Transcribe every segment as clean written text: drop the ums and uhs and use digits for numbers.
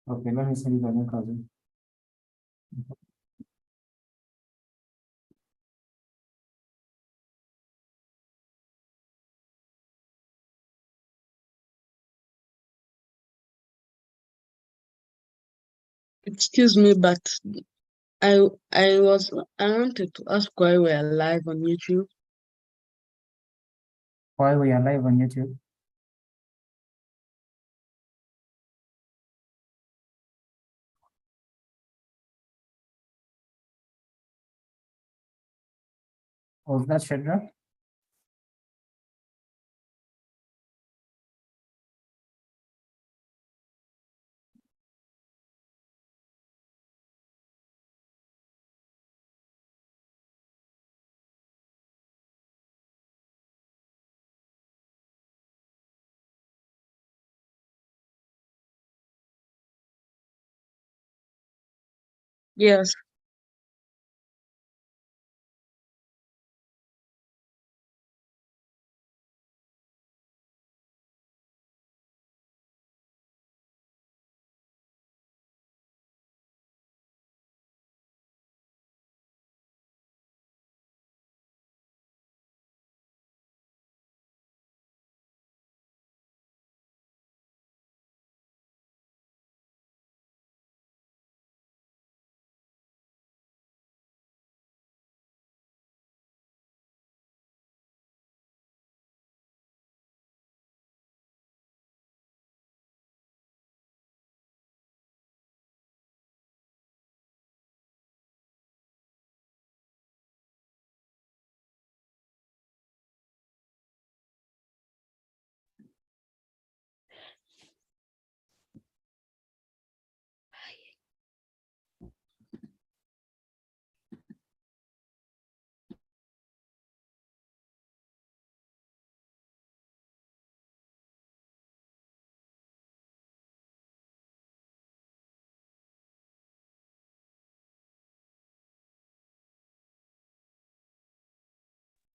Okay, let me send you the link, cousin. Excuse me, but I wanted to ask why we are live on YouTube. Why we are live on YouTube? Was that Shadrach? Yes.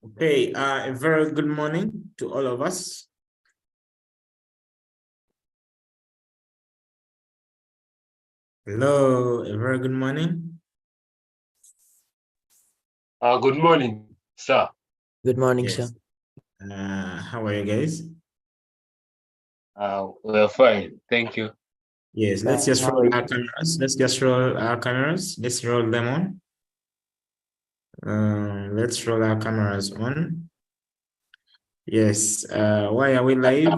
Okay, a very good morning to all of us. Hello, a very good morning. Good morning, sir. Good morning, Yes. sir. How are you guys? We're fine. Thank you. Yes, let's just roll our cameras. Let's just roll our cameras. Let's roll them on. Let's roll our cameras on. Yes. Why are we live?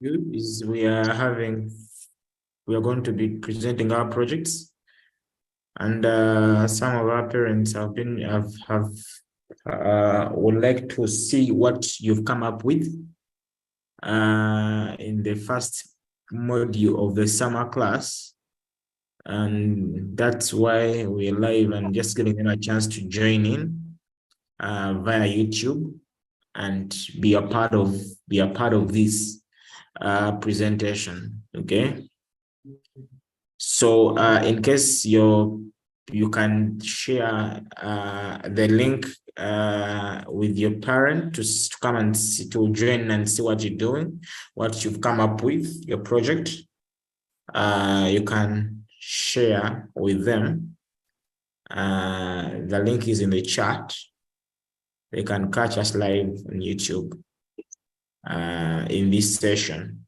Good is we are going to be presenting our projects, and some of our parents would like to see what you've come up with in the first module of the summer class. And that's why we're live and just giving them a chance to join in via YouTube and be a part of this presentation. Okay. So in case you can share the link with your parent to come and to join and see what you're doing, what you've come up with, your project. You can share with them. The link is in the chat. They can catch us live on YouTube in this session.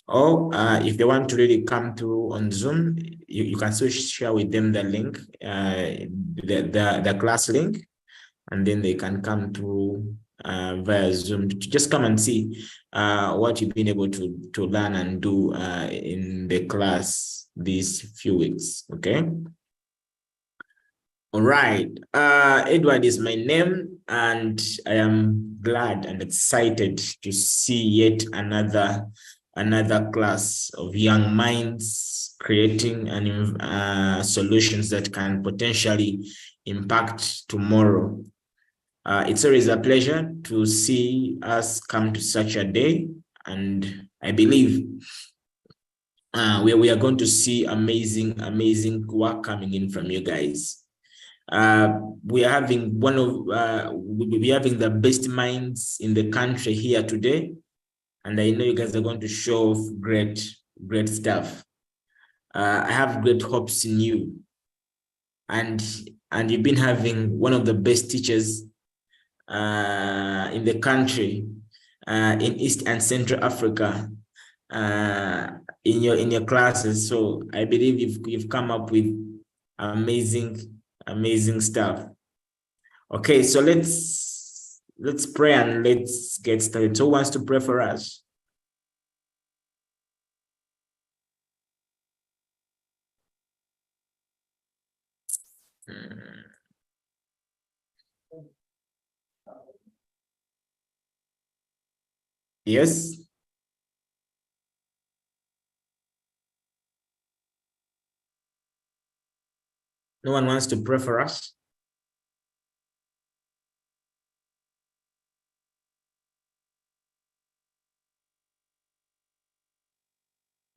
Or if they want to really come through on Zoom, you can still share with them the link, the class link, and then they can come through via Zoom to just come and see what you've been able to learn and do in the class these few weeks. Okay. All right. Edward is my name, and I am glad and excited to see yet another class of young minds creating solutions that can potentially impact tomorrow. It's always a pleasure to see us come to such a day, and I believe we are going to see amazing work coming in from you guys. We are having we're having the best minds in the country here today, and I know you guys are going to show off great stuff. I have great hopes in you, and you've been having one of the best teachers in the country, in East and Central Africa, in your classes. So I believe you've come up with amazing stuff. Okay, so let's pray and let's get started. So who wants to pray for us? Yes. No one wants to pray for us?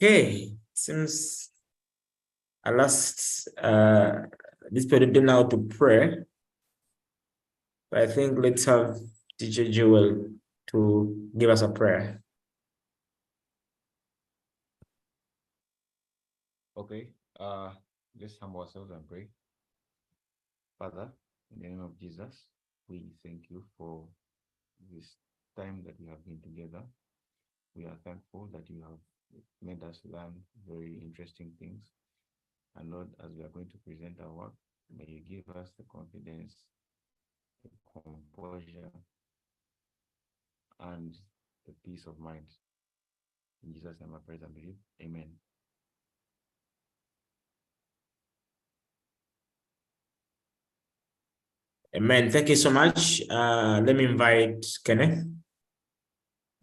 Okay, seems at last this period didn't know how to pray. But I think let's have Teacher Joel to give us a prayer. Okay, let's humble ourselves and pray. Father, in the name of Jesus, we thank you for this time that we have been together. We are thankful that you have made us learn very interesting things. And Lord, as we are going to present our work, may you give us the confidence, the composure, and the peace of mind. In Jesus' name I pray and believe. Amen. Amen. Thank you so much. Let me invite Kenneth.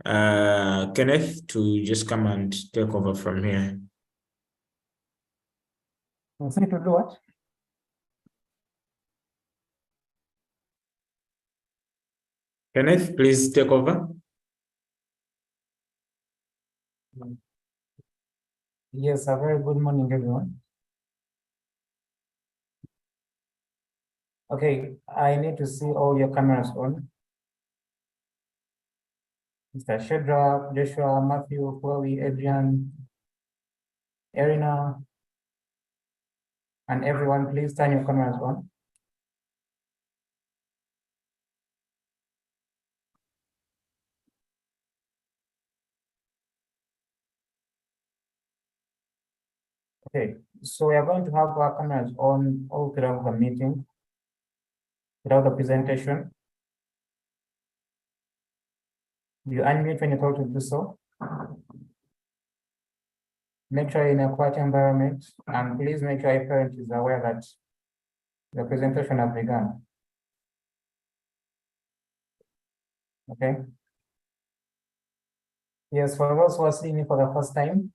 Kenneth to just come and take over from here. Say to do what? Kenneth, please take over. Yes, a very good morning, everyone. Okay, I need to see all your cameras on. Mr. Shadrach, Joshua, Matthew, Chloe, Adrian, Erina, and everyone, please turn your cameras on. Okay, so we are going to have our cameras on all throughout the meeting, throughout the presentation. You unmute when you're told to do so. Make sure you're in a quiet environment, and please make sure your parent is aware that the presentation has begun. Okay. Yes, for those who are seeing me for the first time,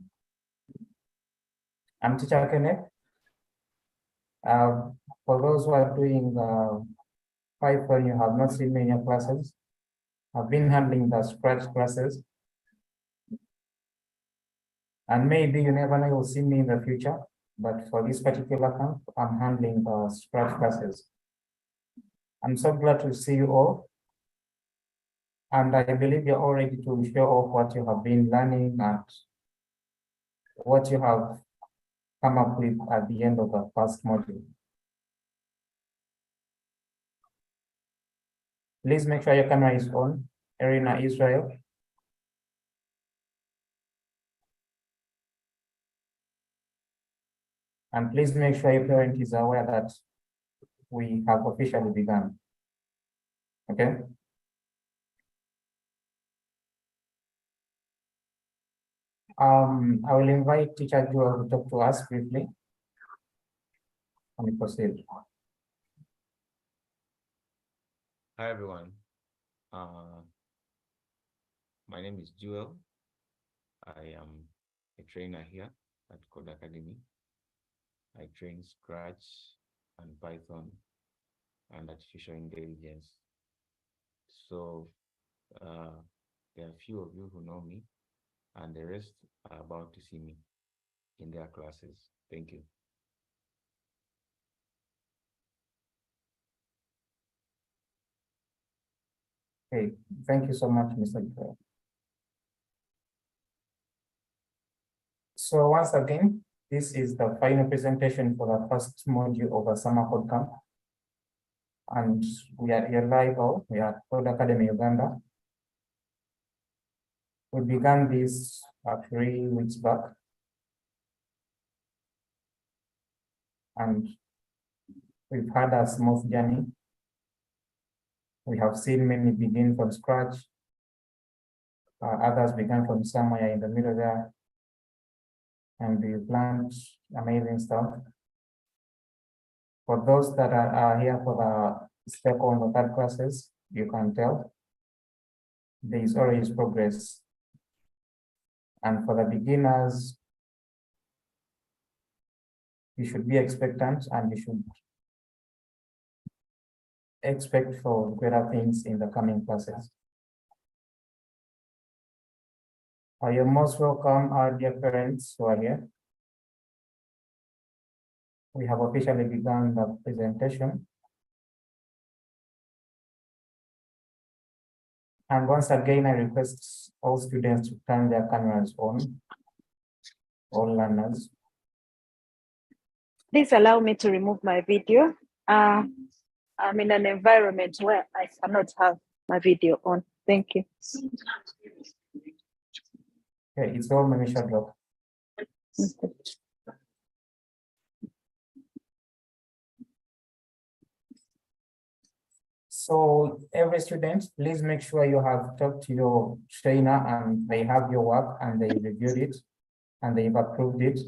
I'm Teacher Kenneth. For those who are doing Python, you have not seen me in your classes. I've been handling the Scratch classes. And maybe you never know, you'll see me in the future. But for this particular camp, I'm handling the Scratch classes. I'm so glad to see you all. And I believe you're all ready to show off what you have been learning and what you have come up with at the end of the first module. Please make sure your camera is on. Erina Israel. And please make sure your parent is aware that we have officially begun. Okay? I will invite Teacher Joel to talk to us briefly. Let me proceed. Hi, everyone. My name is Joel. I am a trainer here at Code Academy. I train Scratch and Python and artificial intelligence. So there are a few of you who know me, and the rest are about to see me in their classes. Thank you. Okay, thank you so much, Mr. Gray. So once again, this is the final presentation for the first module of a summer code camp. And we are here live, we are Code Academy Uganda. We began this 3 weeks back. And we've had a smooth journey. We have seen many begin from scratch. Others began from somewhere in the middle there. And we planned amazing stuff. For those that are here for the second or third classes, you can tell there is always progress. And for the beginners, you should be expectant and you should expect for greater things in the coming classes. You're most welcome, our dear parents who are here. We have officially begun the presentation. And once again, I request all students to turn their cameras on, all learners. Please allow me to remove my video. I'm in an environment where I cannot have my video on. Thank you. Okay, it's all Manisha Drop. Okay. So every student, please make sure you have talked to your trainer and they have your work and they reviewed it and they've approved it.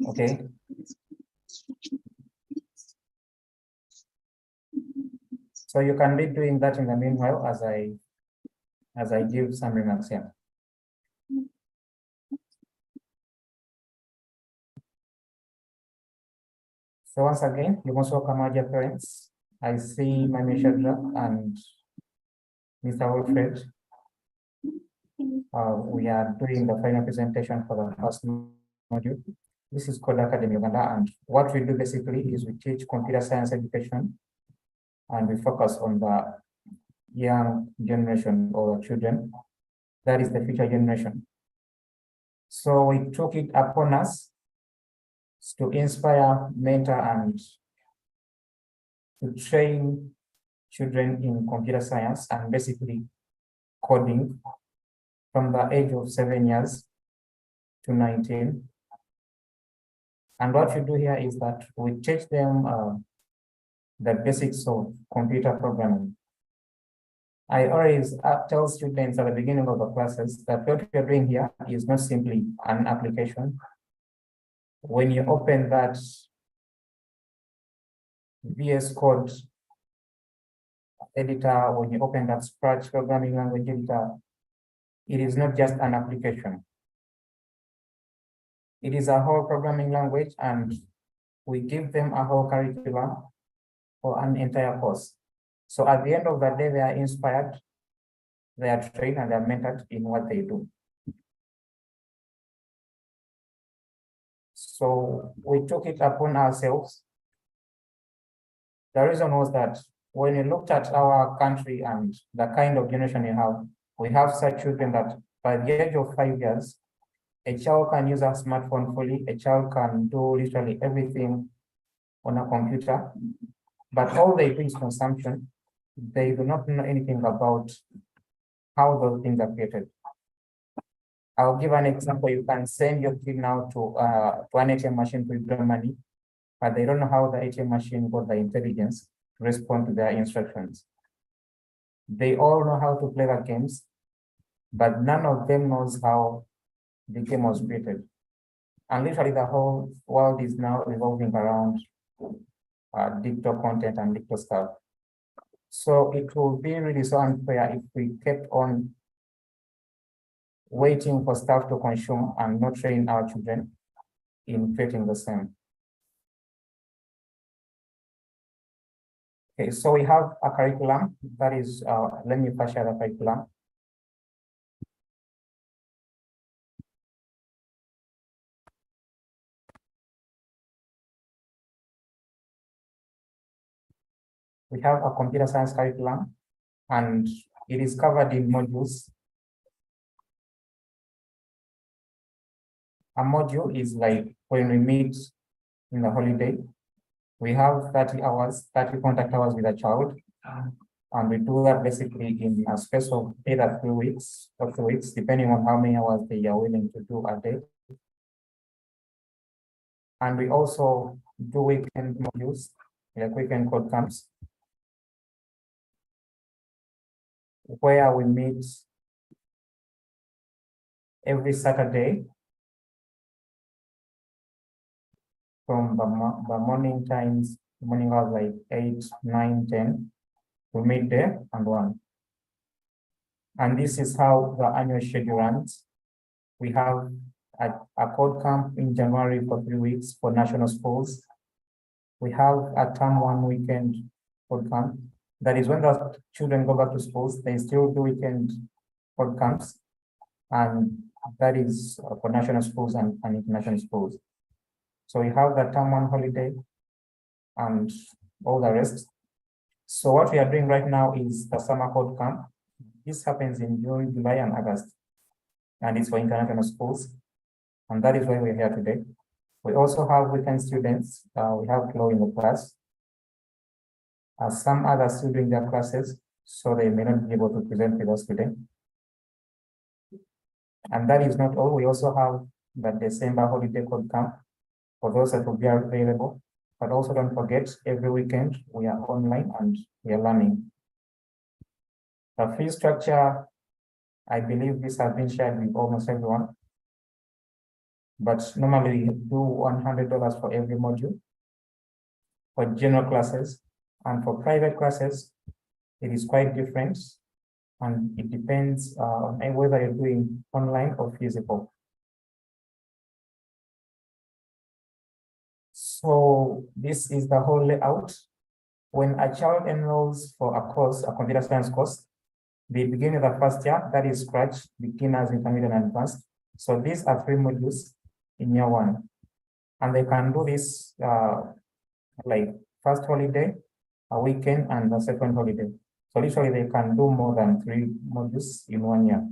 Okay. So you can be doing that in the meanwhile as I give some remarks here. So once again, you most welcome our dear parents. I see Mami Shadrach and Mr. Wilfred. We are doing the final presentation for the first module. This is Code Academy Uganda, and what we do basically is we teach computer science education, and we focus on the young generation or children. That is the future generation. So we took it upon us to inspire, mentor, and to train children in computer science and basically coding from the age of 7 years to 19. And what we do here is that we teach them the basics of computer programming. I always tell students at the beginning of the classes that what we are doing here is not simply an application. When you open that VS Code editor, when you open that Scratch programming language editor, it is not just an application. It is a whole programming language, and we give them a whole curriculum for an entire course. So at the end of the day, they are inspired, they are trained, and they are mentored in what they do. So we took it upon ourselves. The reason was that when you looked at our country and the kind of generation we have such children that by the age of 5 years, a child can use a smartphone fully, a child can do literally everything on a computer, but all they do is consumption. They do not know anything about how those things are created. I'll give an example. You can send your kid now to an ATM machine to withdraw money, but they don't know how the ATM machine got the intelligence to respond to their instructions. They all know how to play the games, but none of them knows how the game was created. And literally the whole world is now revolving around digital content and digital stuff. So it will be really so unfair if we kept on waiting for stuff to consume and not train our children in creating the same. Okay, so we have a curriculum that is, let me first share the curriculum. We have a computer science curriculum, and it is covered in modules. A module is like when we meet in the holiday, we have 30 hours, 30 contact hours with a child. And we do that basically in a space of either 3 weeks or 2 weeks, depending on how many hours they are willing to do a day. And we also do weekend modules, like weekend code camps, where we meet every Saturday from the morning times, morning hours like 8, 9, 10. We meet there and 1. And this is how the annual schedule runs. We have a code camp in January for 3 weeks for national schools. We have a term 1 weekend code camp. That is when the children go back to schools, they still do weekend code camps. And that is for national schools and international schools. So we have the term 1 holiday and all the rest. So what we are doing right now is the summer code camp. This happens in June, July, and August. And it's for international schools. And that is why we're here today. We also have weekend students. We have Chloe in the class. Some others still doing their classes, so they may not be able to present with us today. And that is not all. We also have the December holiday code camp for those that will be available. But also don't forget, every weekend we are online and we are learning. The fee structure, I believe this has been shared with almost everyone. But normally we do $100 for every module for general classes, and for private classes, it is quite different. And it depends on whether you're doing online or physical. So this is the whole layout. When a child enrolls for a course, a computer science course, they begin with the first year, that is Scratch, beginners, intermediate, and advanced. So these are 3 modules in year 1. And they can do this like first holiday, a weekend, and the second holiday. So literally they can do more than 3 modules in 1 year.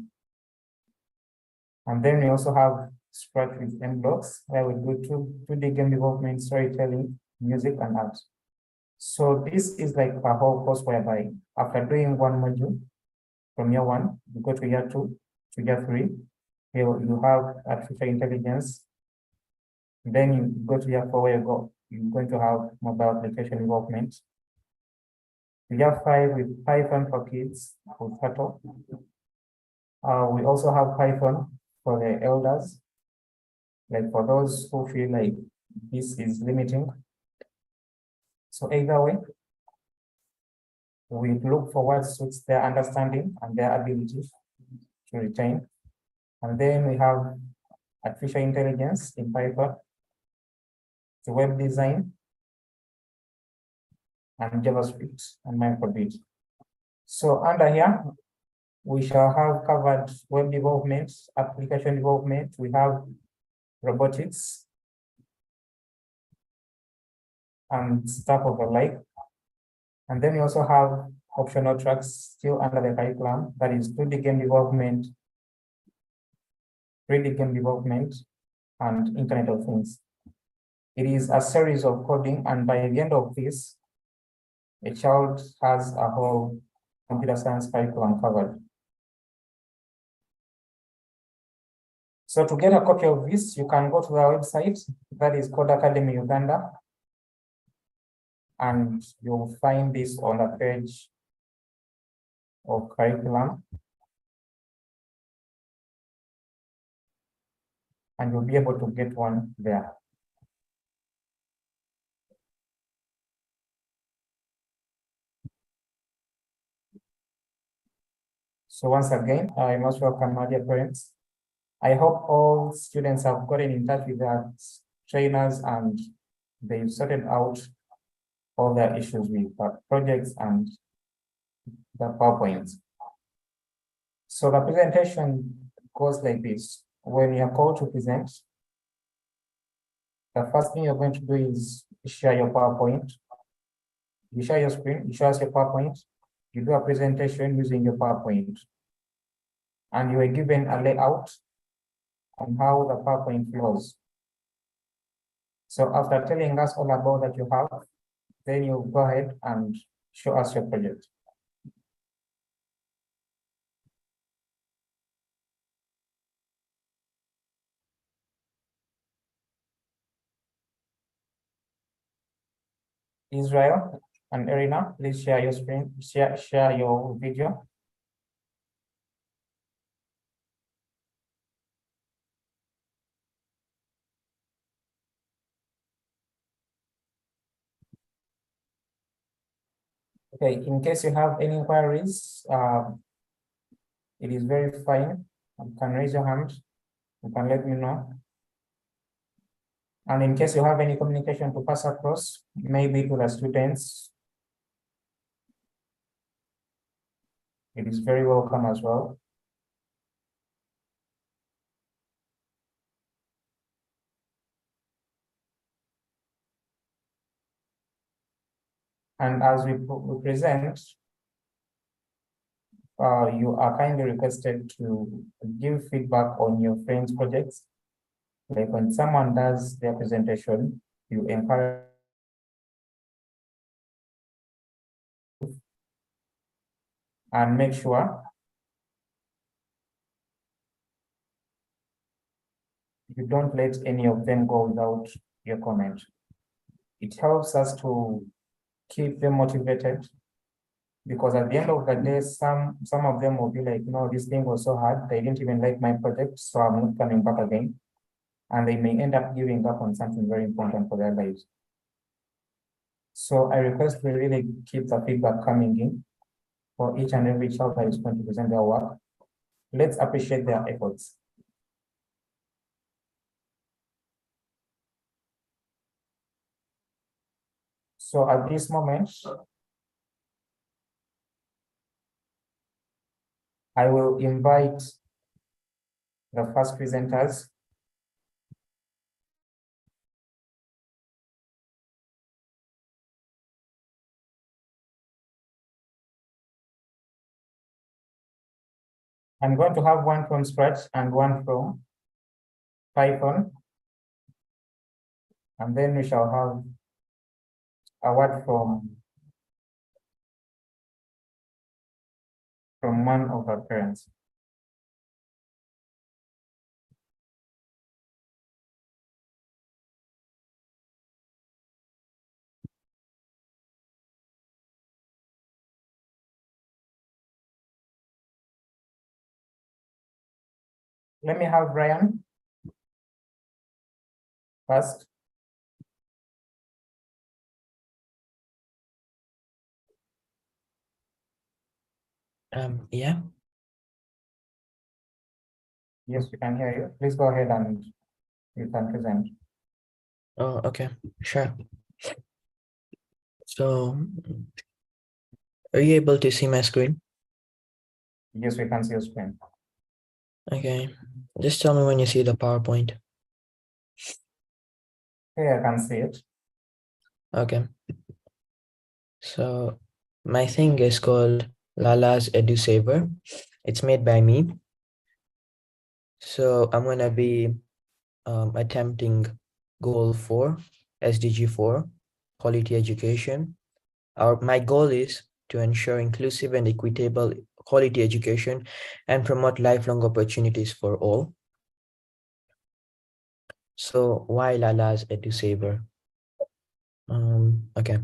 And then we also have Scratch with M blocks, where we do 2D game development, storytelling, music, and art. So this is like a whole course whereby after doing 1 module from year 1, you go to year 2 to year 3. You have artificial intelligence. Then you go to year 4 where you're going to have mobile application development. Year 5 with Python for kids with Turtle. We also have Python for the elders, like for those who feel like this is limiting. So either way, we look for what suits their understanding and their ability to retain. And then we have artificial intelligence in Python, the web design, and JavaScript and microbit. So under here, we shall have covered web development, application development. We have robotics and stuff of the like. And then we also have optional tracks still under the curriculum, that is 2D game development, 3D game development, and Internet of Things. It is a series of coding, and by the end of this, a child has a whole computer science curriculum covered. So to get a copy of this, you can go to our website, that is Code Academy Uganda, and you'll find this on the page of curriculum. And you'll be able to get one there. So once again, I must welcome my dear parents. I hope all students have gotten in touch with their trainers and they've sorted out all their issues with projects and the PowerPoints. So the presentation goes like this. When you're called to present, the first thing you're going to do is share your PowerPoint. You share your screen, you share your PowerPoint, you do a presentation using your PowerPoint. And you were given a layout on how the PowerPoint flows. So after telling us all about that you have, then you go ahead and show us your project. Israel and Irina, please share your screen, share your video. Okay, in case you have any inquiries, it is very fine. You can raise your hand. You can let me know. And in case you have any communication to pass across, maybe to the students, it is very welcome as well. And as we present, you are kindly requested to give feedback on your friends' projects. Like when someone does their presentation, you encourage and make sure you don't let any of them go without your comment. It helps us to keep them motivated, because at the end of the day, some of them will be like, no, this thing was so hard, they didn't even like my project, so I'm not coming back again. And they may end up giving up on something very important for their lives. So I request we really keep the feedback coming in for each and every child that is going to present their work. Let's appreciate their efforts. So at this moment, I will invite the first presenters. I'm going to have one from Scratch and one from Python. And then we shall have a word from one of our parents. Let me have Brian first. Yeah. Yes, we can hear you. Please go ahead and you can present. Oh, okay, sure. So, are you able to see my screen? Yes, we can see your screen. Okay, just tell me when you see the PowerPoint. Okay, I can see it. Okay. So, my thing is called Lala's EduSaver. It's made by me. So, I'm gonna be attempting goal 4, SDG 4, quality education. My goal is to ensure inclusive and equitable quality education and promote lifelong opportunities for all. So why Lala's EduSaver? Okay,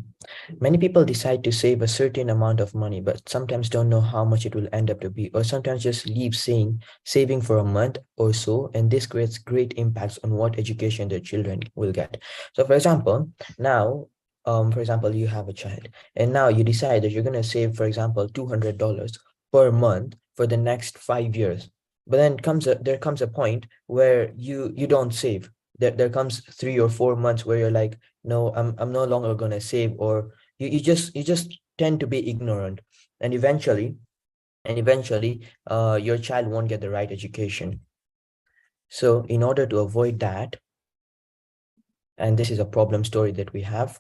many people decide to save a certain amount of money, but sometimes don't know how much it will end up to be, or sometimes just leave saving for a month or so, and this creates great impacts on what education their children will get. So for example, now, you have a child, and now you decide that you're going to save, for example, $200 per month for the next 5 years. But then there comes a point where you don't save. There comes 3 or 4 months where you're like, no, I'm no longer going to save, or you just tend to be ignorant, and eventually your child won't get the right education. So in order to avoid that, and this is a problem story that we have,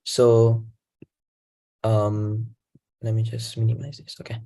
so let me just minimize this. Okay.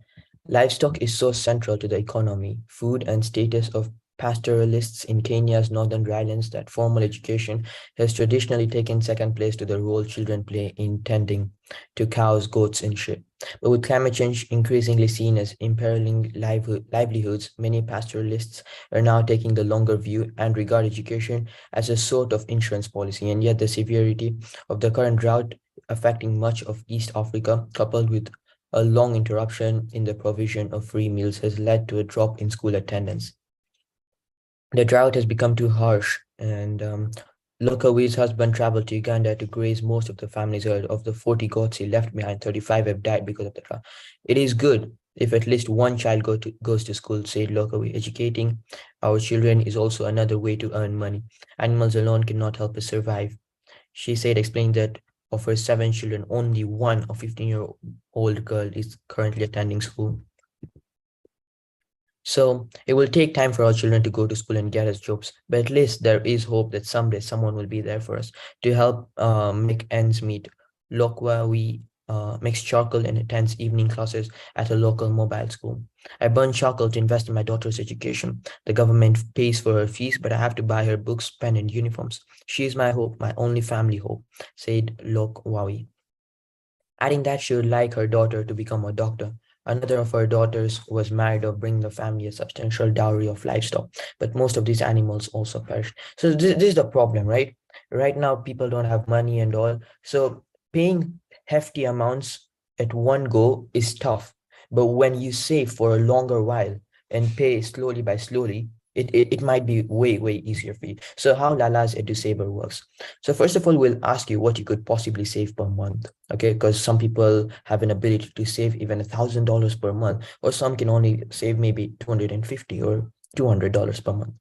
Livestock is so central to the economy, food, and status of pastoralists in Kenya's northern drylands that formal education has traditionally taken second place to the role children play in tending to cows, goats, and sheep. But with climate change increasingly seen as imperiling livelihoods, many pastoralists are now taking the longer view and regard education as a sort of insurance policy. And yet the severity of the current drought affecting much of East Africa, coupled with a long interruption in the provision of free meals, has led to a drop in school attendance. The drought has become too harsh, and Lokawi's husband traveled to Uganda to graze most of the family's herd. Of the 40 goats he left behind, 35 have died because of the drought. It is good if at least one child goes to school, said Lokawi. Educating our children is also another way to earn money. Animals alone cannot help us survive. She said, explaining that of her 7 children, only one, a 15-year-old girl, is currently attending school. So it will take time for our children to go to school and get us jobs, but at least there is hope that someday someone will be there for us to help make ends meet. Lokwa, makes charcoal and attends evening classes at a local mobile school. I burn charcoal to invest in my daughter's education. The government pays for her fees, but I have to buy her books, pen, and uniforms. She is my hope, my only family hope, said Lokwawi, adding that she would like her daughter to become a doctor. Another of her daughters was married or bring the family a substantial dowry of livestock, but most of these animals also perished. So this is the problem, right? Right now, people don't have money and all. So paying hefty amounts at one go is tough. But when you save for a longer while and pay slowly by slowly, it might be way, way easier for you. So how Lala's EduSaver works. So first of all, we'll ask you what you could possibly save per month. Okay, because some people have an ability to save even $1,000 per month, or some can only save maybe $250 or $200 per month.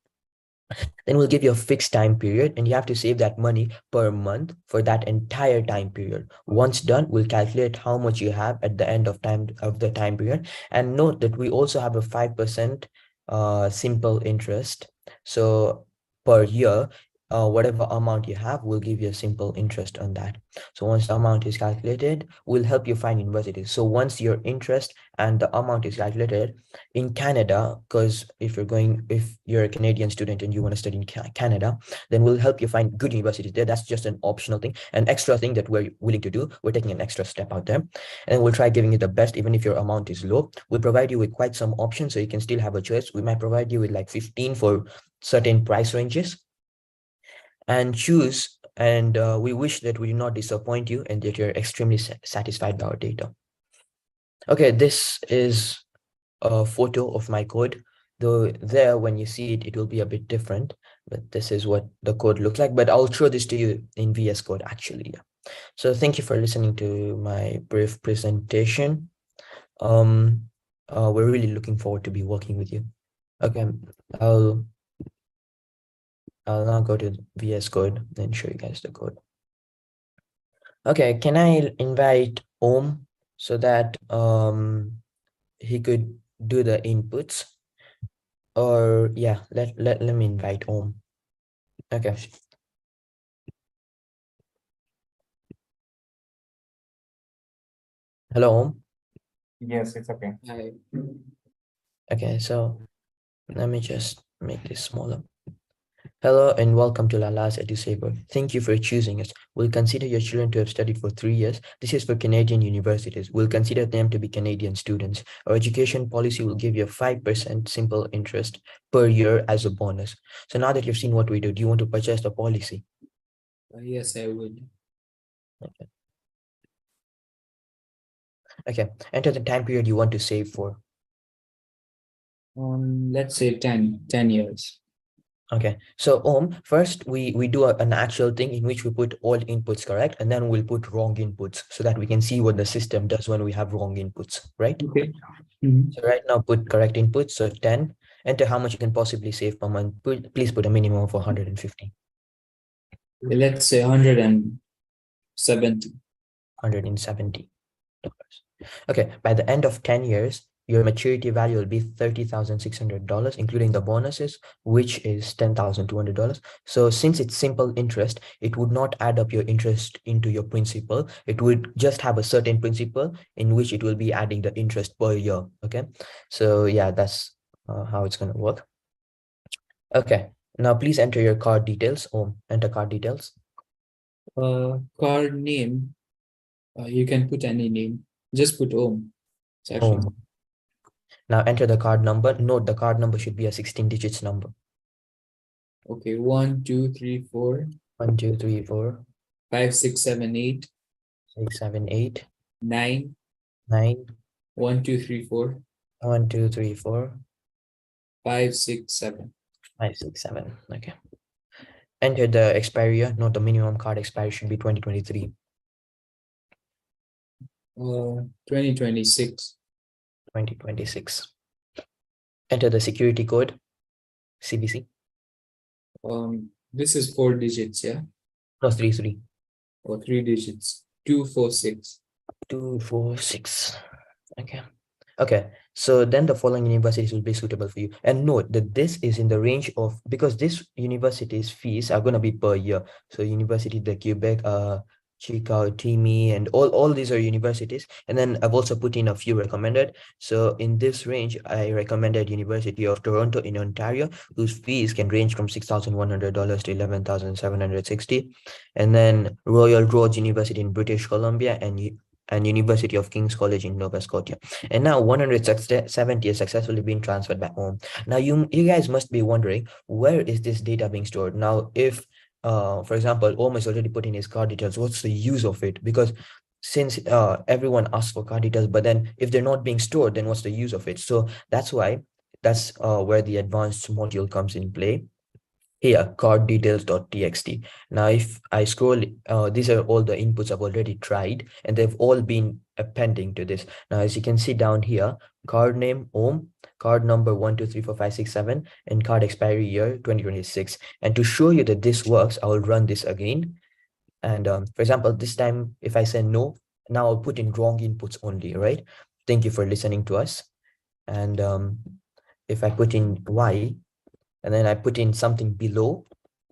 Then we'll give you a fixed time period, and you have to save that money per month for that entire time period. Once done, we'll calculate how much you have at the end of the time period. And note that we also have a 5% simple interest. So per year, whatever amount you have, we'll give you a simple interest on that. So once the amount is calculated, we'll help you find universities. So once your interest and the amount is calculated in Canada, because if you're a Canadian student and you want to study in Canada, then we'll help you find good universities there. That's just an optional thing, an extra thing that we're willing to do. We're taking an extra step out there, and we'll try giving you the best, even if your amount is low. We'll provide you with quite some options, so you can still have a choice. We might provide you with like 15 for certain price ranges, and choose. And we wish that we do not disappoint you and that you're extremely satisfied by our data. Okay, this is a photo of my code, though there when you see it, it will be a bit different, but this is what the code looks like. But I'll show this to you in VS Code actually. So thank you for listening to my brief presentation. We're really looking forward to be working with you. Okay, I'll now go to VS Code and show you guys the code. Okay, can I invite Om so that he could do the inputs? Or yeah, let me invite Om. Okay. Hello, Om. Yes, it's okay. Okay, so let me just make this smaller. Hello and welcome to Lala's EduSaver. Thank you for choosing us. We'll consider your children to have studied for 3 years. This is for Canadian universities. We'll consider them to be Canadian students. Our education policy will give you a 5% simple interest per year as a bonus. So now that you've seen what we do you want to purchase the policy? Yes, I would. Okay. Okay, enter the time period you want to save for. Let's say 10 years. Okay, so first we do an actual thing in which we put all inputs correct, and then we'll put wrong inputs so that we can see what the system does when we have wrong inputs, right? Okay. So right now put correct inputs, so 10, enter how much you can possibly save per month. Please put a minimum of 150. Let's say 170. $170. Okay, by the end of 10 years, your maturity value will be $30,600, including the bonuses, which is $10,200. So since it's simple interest, it would not add up your interest into your principal. It would just have a certain principal in which it will be adding the interest per year. Okay, so yeah, that's how it's going to work. Okay, now please enter your card details or enter card details. Card name. You can put any name. Just put Om. It's actually Home. Now enter the card number. Note the card number should be a 16 digits number. okay. 1, 2, 3, 4, 1, 2, 3, 4, 5, 6, 7, 8, 6, 7, 8, 9, 9, 1, 2, 3, 4, 1, 2, 3, 4, 5, 6, 7. 5, 6, 7. Okay. Enter the expiry year. Note the minimum card expiry should be 2023. 2026. 2026. Enter the security code, CVC, This is 4 digits, yeah, plus 33. or 3 digits. 246. 246. Okay. Okay. So then the following universities will be suitable for you. And note that this is in the range of, because this university's fees are going to be per year. So University de Quebec, Chicago, TIMI, and all these are universities. And then I've also put in a few recommended. So in this range, I recommended University of Toronto in Ontario, whose fees can range from $6,100 to $11,760. And then Royal Roads University in British Columbia and University of King's College in Nova Scotia. And now 170 has successfully been transferred back home. Now you guys must be wondering, where is this data being stored? Now, if for example, Om is already put in his card details, what's the use of it? Because since everyone asks for card details, but then if they're not being stored, then what's the use of it? So that's why, that's where the advanced module comes in play. Here, card details.txt. Now, if I scroll, these are all the inputs I've already tried, and they've all been appending to this. Now, as you can see down here, card name, Om, card number 1, 2, 3, 4, 5, 6, 7, and card expiry year 2026. And to show you that this works, I will run this again. And for example, this time, if I say no, now I'll put in wrong inputs only, right? Thank you for listening to us. And if I put in Y, and then I put in something below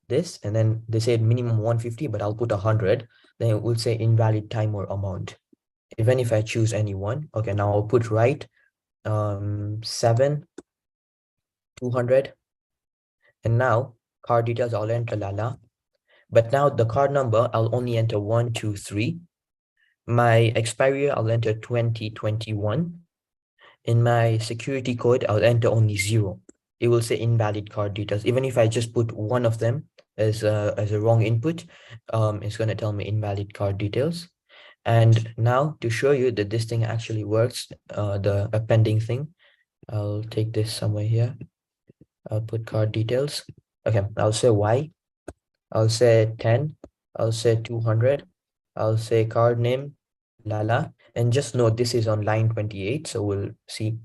this, and then they said minimum 150, but I'll put 100, then it will say invalid time or amount. Even if I choose any one, okay, now I'll put right, 7, 200, and now card details, I'll enter Lala, but now the card number, I'll only enter 1, 2, 3. My expiry, I'll enter 2021. In my security code, I'll enter only 0. It will say invalid card details. Even if I just put one of them as a wrong input, it's going to tell me invalid card details. And now to show you that this thing actually works, the appending thing, I'll take this somewhere here. I'll put card details. Okay, I'll say Y. I'll say 10. I'll say 200. I'll say card name, Lala. And just note this is on line 28. So we'll see.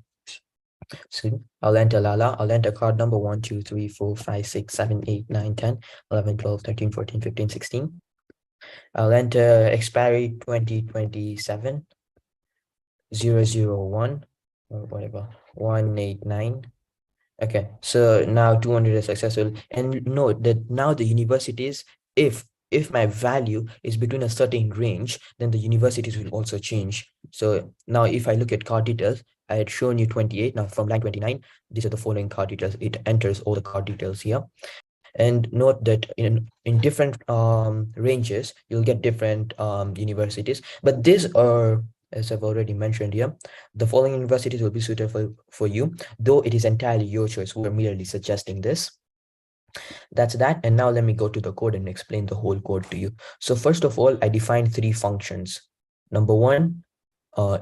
So I'll enter Lala. I'll enter card number 1, 2, 3, 4, 5, 6, 7, 8, 9, 10, 11, 12, 13, 14, 15, 16. I'll enter expiry 2027, 001 or whatever, 189. Okay, so now 200 is successful. And note that now the universities, if my value is between a certain range, then the universities will also change. So now if I look at card details, I had shown you 28. Now from line 29, these are the following card details. It enters all the card details here. And note that in different ranges, you'll get different universities. But these are, as I've already mentioned here, the following universities will be suitable for you, though it is entirely your choice. We're merely suggesting this. That's that. And now let me go to the code and explain the whole code to you. So first of all, I defined 3 functions. Number 1,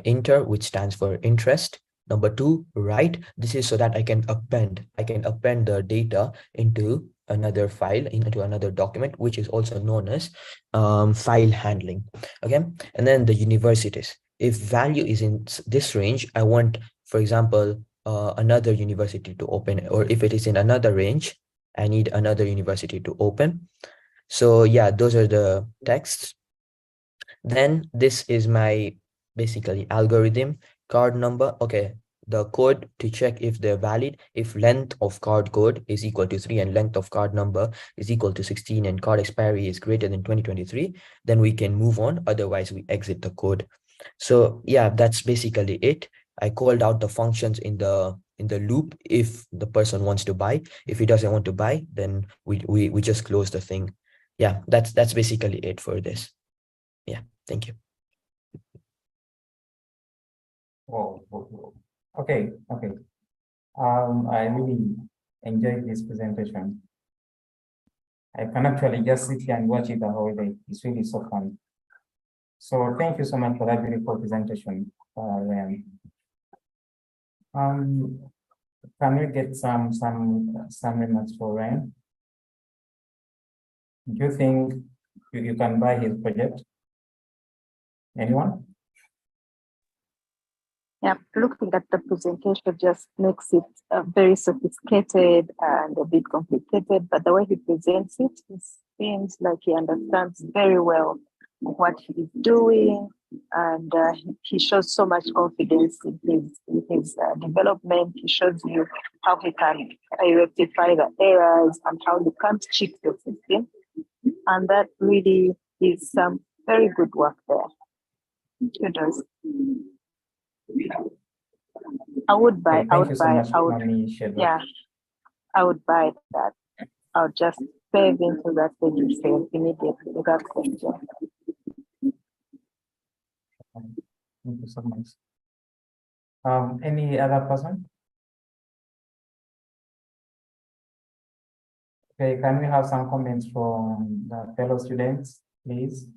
inter, which stands for interest. Number 2, write. This is so that I can append the data into another file, into another document, which is also known as file handling. Okay, and then the universities. If value is in this range, I want, for example, another university to open, or if it is in another range, I need another university to open. So yeah, those are the texts. Then this is my basically algorithm. Card number. Okay, the code to check if they're valid. If length of card code is equal to 3 and length of card number is equal to 16 and card expiry is greater than 2023, then we can move on. Otherwise, we exit the code. So yeah, that's basically it. I called out the functions in the loop if the person wants to buy. If he doesn't want to buy, then we just close the thing. Yeah, that's basically it for this. Yeah, thank you. Whoa. Okay. I really enjoyed this presentation. I can actually just sit here and watch it the whole day. It's really so fun. So thank you so much for that beautiful presentation, Ryan. Can we get some remarks for Ryan? Do you think you can buy his project? Anyone? Yeah, looking at the presentation just makes it very sophisticated and a bit complicated, but the way he presents it, it seems like he understands very well what he's doing, and he shows so much confidence in his development. He shows you how he can rectify the errors and how you can't cheat the system, and that really is some very good work there. Kudos. I would buy. Okay, thank you so much, Mami Shedwa. Yeah, I would buy that. I'll just save into that page sale immediately. That's it. Thank you so much. Any other person? Okay, can we have some comments from the fellow students, please?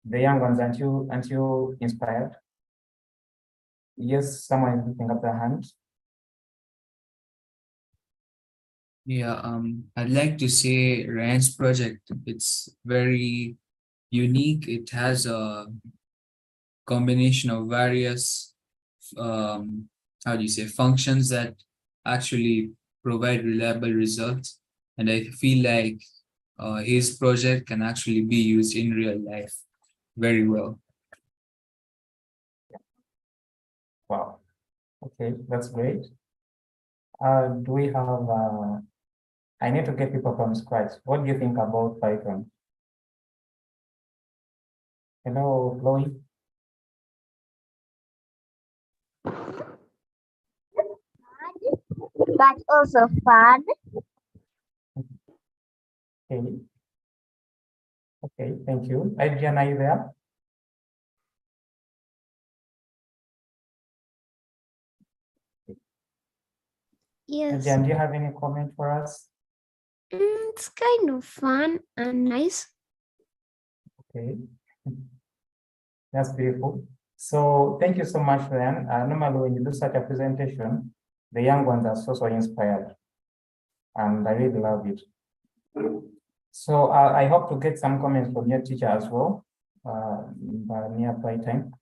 The young ones, aren't you inspired? Yes, someone is looking up their hand. Yeah, I'd like to say Ryan's project, it's very unique. It has a combination of various functions that actually provide reliable results. And I feel like his project can actually be used in real life very well. Wow. Okay, that's great. Do we have, I need to get people from scratch. What do you think about Python? Hello, Chloe. But also fun. Okay. Okay, thank you. Adrian, are you there? Yes. Adrian, do you have any comment for us? It's kind of fun and nice. Okay. That's beautiful. So thank you so much, Ryan. Normally when you do such a presentation, the young ones are so inspired. And I really love it. So I hope to get some comments from your teacher as well, near playtime.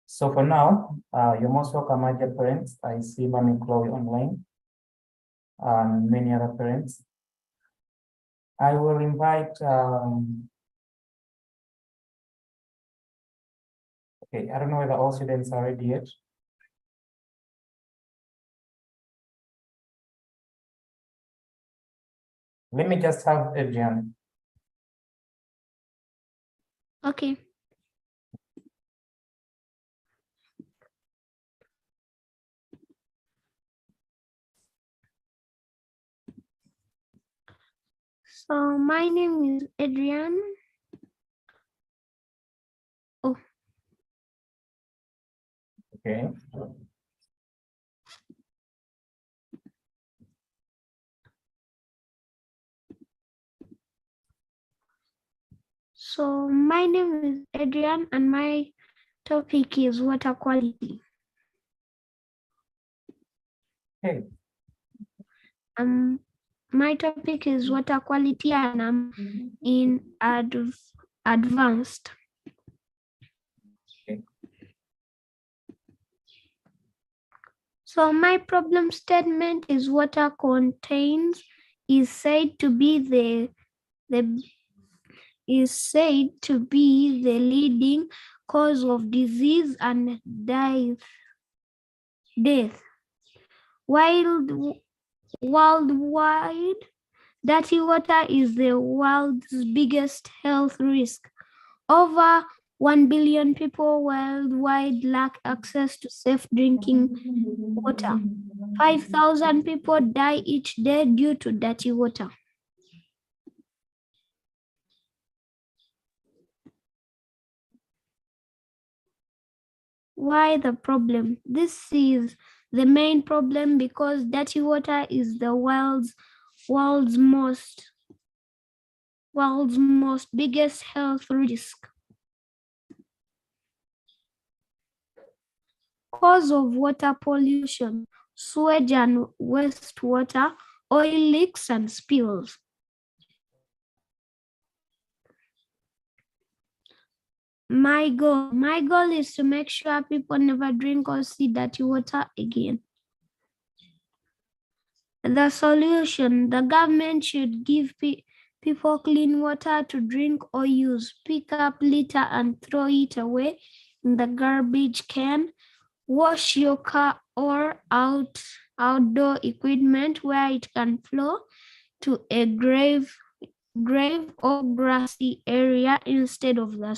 So for now, you're most welcome, my dear parents. I see Mommy Chloe online and many other parents. I will invite, okay, I don't know whether all students are ready yet. Let me just have Adrian. Okay. So my name is Adrian. Oh. Okay. So my name is Adrian and my topic is water quality. Okay. My topic is water quality and I'm in advanced. Okay. So my problem statement is water contains is said to be the is said to be the leading cause of disease and death. Worldwide, dirty water is the world's biggest health risk. Over 1 billion people worldwide lack access to safe drinking water. 5,000 people die each day due to dirty water. Why the problem? This is the main problem because dirty water is the world's most biggest health risk. Cause of water pollution, sewage and wastewater, oil leaks and spills. My goal is to make sure people never drink or see dirty water again. The solution, the government should give people clean water to drink or use. Pick up litter and throw it away in the garbage can. Wash your car or outdoor equipment where it can flow to a grave or grassy area instead of a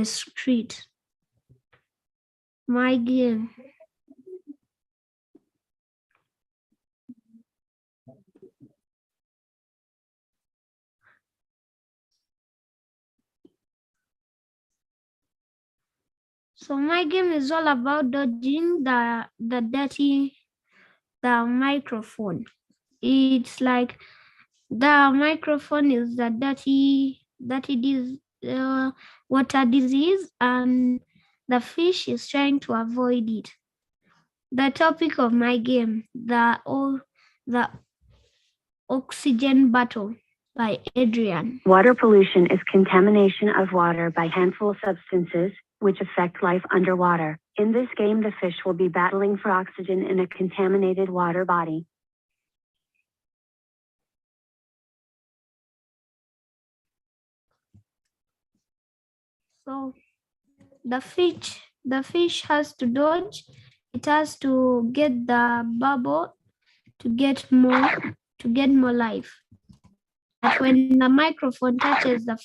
street. My game. So my game is all about dodging the microphone. It's like the microphone is the dirty water disease, and the fish is trying to avoid it. The topic of my game, the oxygen battle by Adrian. Water pollution is contamination of water by harmful substances which affect life underwater. In this game, the fish will be battling for oxygen in a contaminated water body. So the fish has to dodge. It has to get the bubble to get more life. But when the microphone touches the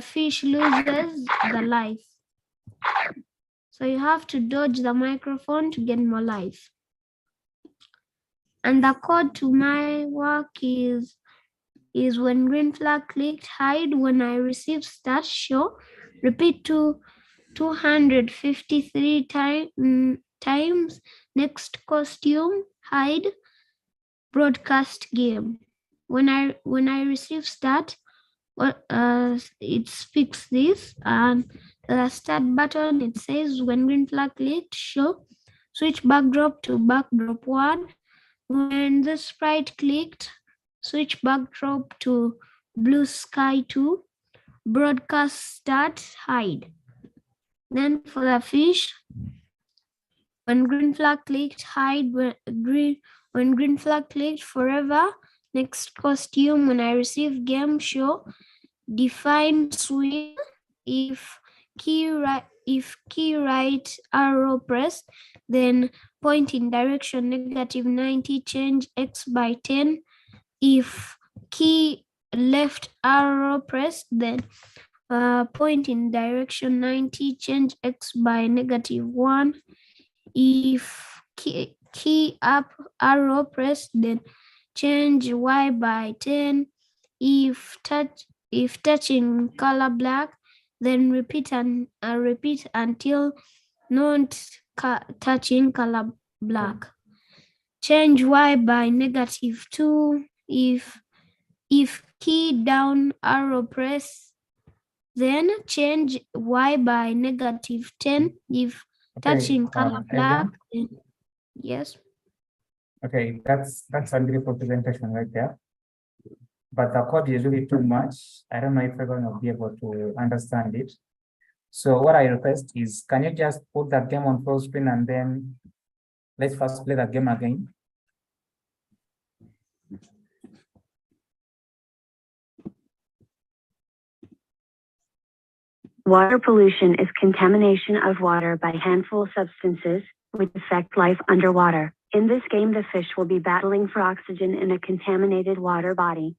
fish loses the life. So you have to dodge the microphone to get more life. And the code to my work is when green flag clicked, hide. When I receive start, show. Repeat to 253 times. Next costume, hide. Broadcast game. When I receive start, it speaks this, and the start button, it says when green flag clicked, show. Switch backdrop to backdrop 1. When the sprite clicked, switch backdrop to blue sky 2. Broadcast start, hide. Then for the fish, when green flag clicked, hide. When green flag clicked, forever. Next costume, when I receive game, show. Define swim. If key right arrow pressed, then point in direction -90, change X by 10. If key left arrow pressed, then point in direction 90, change X by -1. If key up arrow pressed, then change Y by 10. If touching color black, then repeat until not touching color black. Change Y by -2. If key down arrow press, then change Y by -10. If touching color black, then, yes. Okay, that's a beautiful presentation right there. But the code is really too much. I don't know if everyone will be able to understand it. So what I request is, can you just put that game on full screen and then let's first play the game again. Water pollution is contamination of water by harmful substances which affect life underwater. In this game, the fish will be battling for oxygen in a contaminated water body.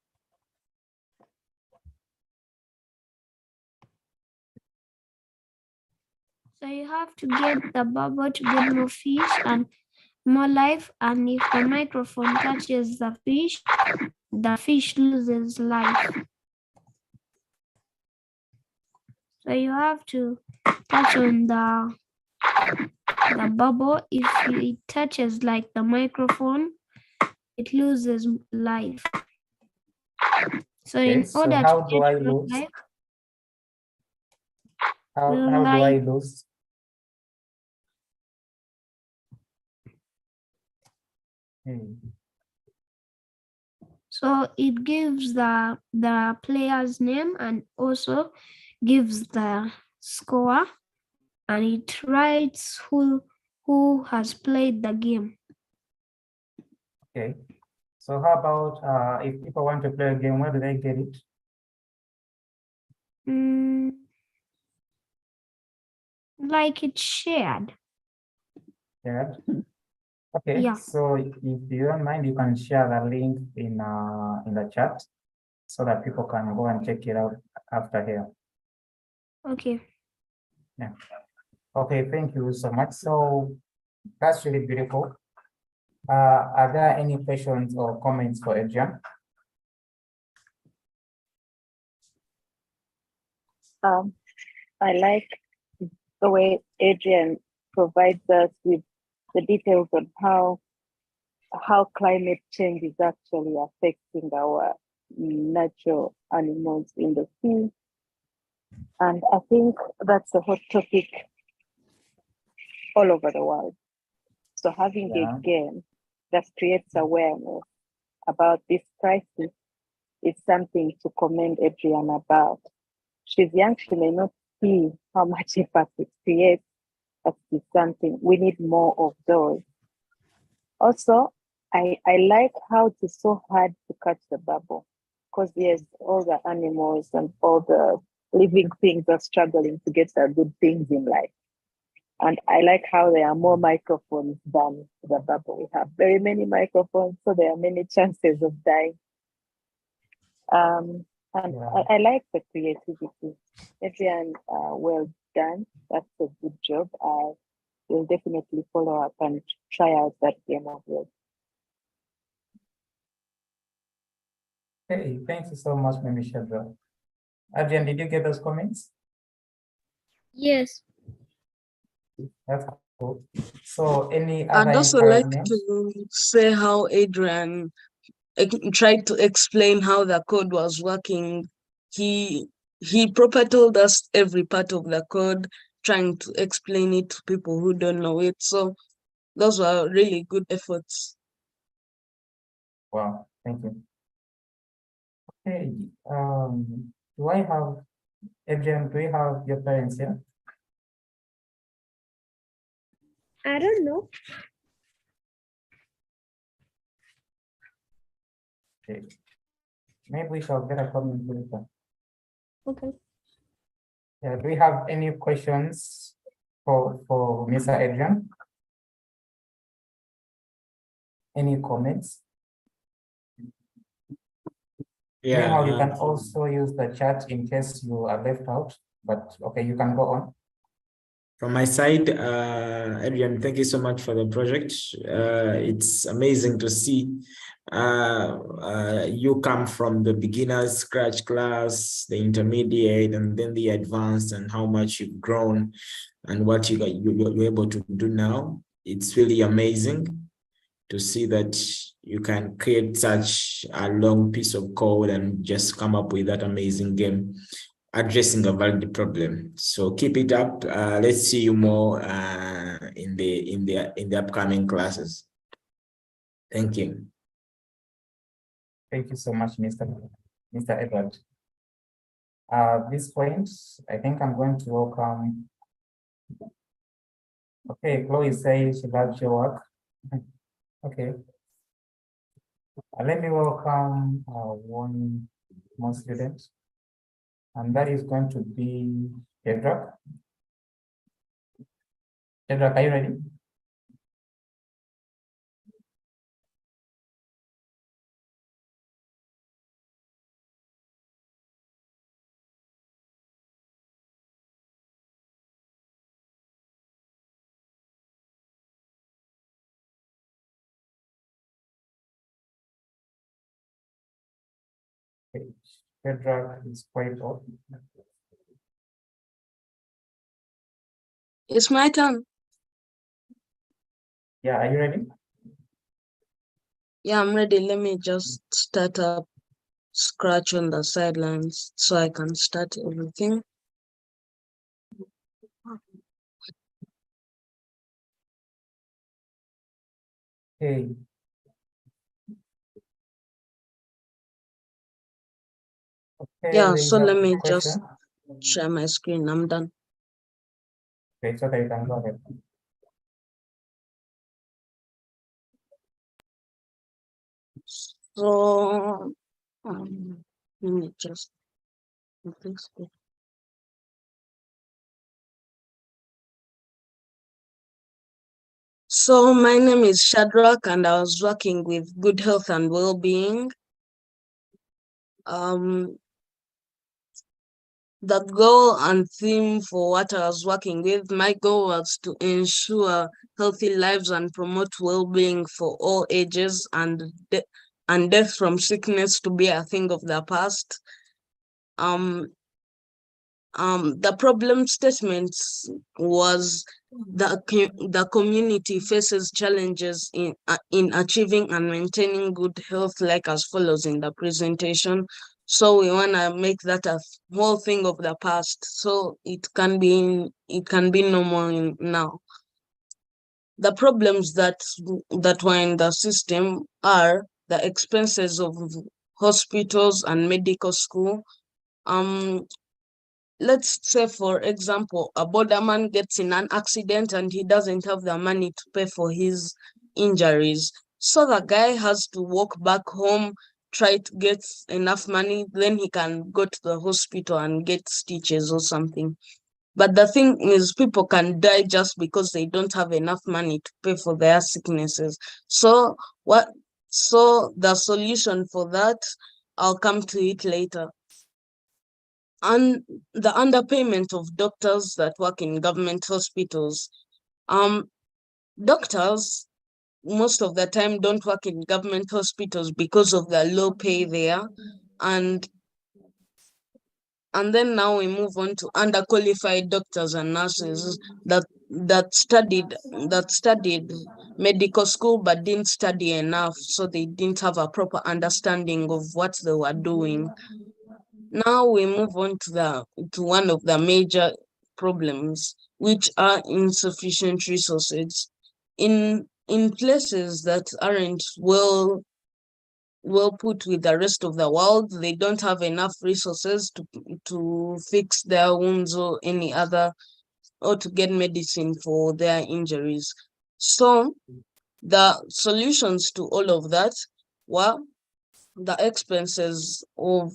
So you have to get the bubble to get more fish and more life. And if the microphone touches the fish loses life. So you have to touch on the bubble. If it touches like the microphone, it loses life. So in So order how to do I get more lose? life, How do I lose? so it gives the player's name and also gives the score, and it writes who has played the game. Okay. So how about if people want to play a game, where do they get it? Like it's shared. Yeah. Okay. Yeah. So if you don't mind, you can share the link in the chat so that people can go and check it out after here. Okay. Yeah. Okay. Thank you so much. So that's really beautiful. Are there any questions or comments for Adrian? I like the way Adrian provides us with the details on how climate change is actually affecting our natural animals in the sea. And I think that's a hot topic all over the world. So having a game that creates awareness about this crisis is something to commend Adrian about. She's young, she may not see how much impact it creates, but it's something we need more of those. Also, I like how it is so hard to catch the bubble, because yes, all the animals and all the living things are struggling to get the good things in life. And I like how there are more microphones than the bubble. We have very many microphones, so there are many chances of dying. And I like the creativity. Everyone, well done. That's a good job. I will definitely follow up and try out that game of yours. Hey, thank you so much, Mimi Shadra. Adrian, did you get those comments? Yes. That's cool. So any other I'd also like encouragement? to say how Adrian tried to explain how the code was working. He proper told us every part of the code, trying to explain it to people who don't know it. So those were really good efforts. Wow, thank you. Okay, do I have, Adrian, do you have your parents here? I don't know. Okay. Maybe we shall get a comment later. Okay. Yeah, do we have any questions for Mr. Adrian? Any comments? Meanwhile, you can also use the chat in case you are left out, but okay, you can go on. From my side, Adrian, thank you so much for the project. It's amazing to see you come from the beginners scratch class, the intermediate, and then the advanced, and how much you've grown and what you're able to do now. It's really amazing to see that you can create such a long piece of code and just come up with that amazing game addressing a valid problem. So keep it up. Let's see you more in the upcoming classes. Thank you. Thank you so much, Mr. Edward. At this point, I think I'm going to welcome. Okay, Chloe says she loves your work. Okay. Let me welcome one more student. And that is going to be Shadrach. Shadrach, are you ready? Okay. Shadrach is quite off. It's my turn. Yeah, are you ready? Yeah, I'm ready. Let me just start up Scratch on the sidelines so I can start everything. Okay. Okay, Yeah, there so is a let me just question. share my screen. I'm done. Okay, so you can go ahead. So let me just fix it. So my name is Shadrach and I was working with Good Health and Well-being. The goal and theme for what I was working with, my goal was to ensure healthy lives and promote well-being for all ages and death from sickness to be a thing of the past. The problem statements was the community faces challenges in achieving and maintaining good health, like as follows in the presentation. So we want to make that a whole thing of the past, so it can be normal now. The problems that were in the system are the expenses of hospitals and medical school. Let's say, for example, a borderman gets in an accident and he doesn't have the money to pay for his injuries. So the guy has to walk back home, try to get enough money, then he can go to the hospital and get stitches or something. But the thing is, people can die just because they don't have enough money to pay for their sicknesses. So the solution for that, I'll come to it later. And the underpayment of doctors that work in government hospitals. Doctors most of the time don't work in government hospitals because of the low pay there. And then now we move on to underqualified doctors and nurses that studied medical school but didn't study enough, so they didn't have a proper understanding of what they were doing. Now we move on to one of the major problems, which are insufficient resources. In places that aren't well put with the rest of the world, they don't have enough resources to fix their wounds or any other, or to get medicine for their injuries. So the solutions to all of that were the expenses of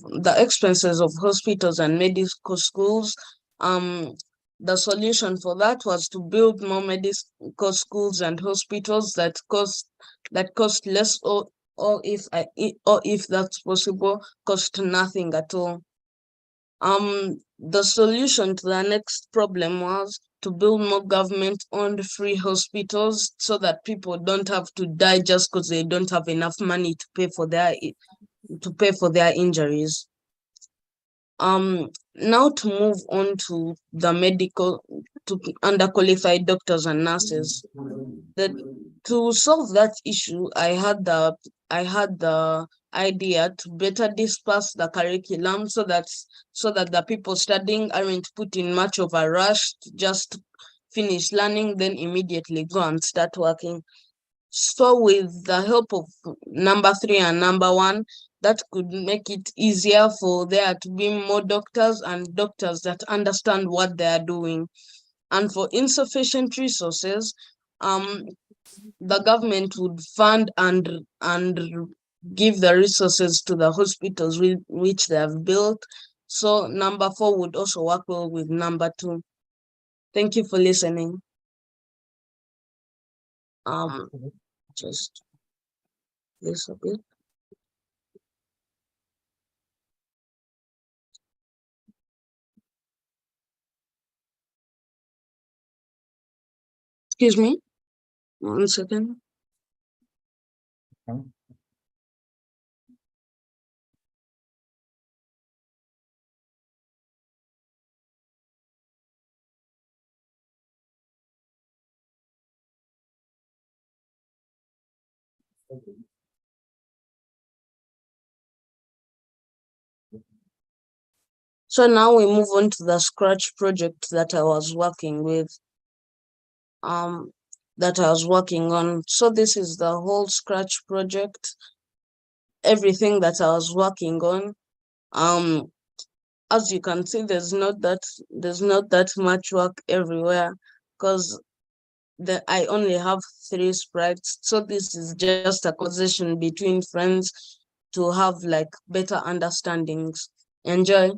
hospitals and medical schools. The solution for that was to build more medical schools and hospitals that cost less, or if that's possible, cost nothing at all. The solution to the next problem was to build more government-owned free hospitals so that people don't have to die just because they don't have enough money to pay for their injuries. Now to move on to the underqualified doctors and nurses. To solve that issue, I had the idea to better disperse the curriculum so that the people studying aren't put in much of a rush to just finish learning, then immediately go and start working. So with the help of number 3 and number 1, that could make it easier for there to be more doctors and doctors that understand what they are doing. And for insufficient resources, the government would fund and give the resources to the hospitals which they have built, So number 4 would also work well with number 2. Thank you for listening. Just this a bit. Excuse me, 1 second. Okay. So now we move on to the Scratch project that I was working with. That I was working on. So this is the whole Scratch project, everything that I was working on. As you can see, there's not that much work everywhere because I only have 3 sprites. So this is just a conversation between friends to have like better understandings. Enjoy.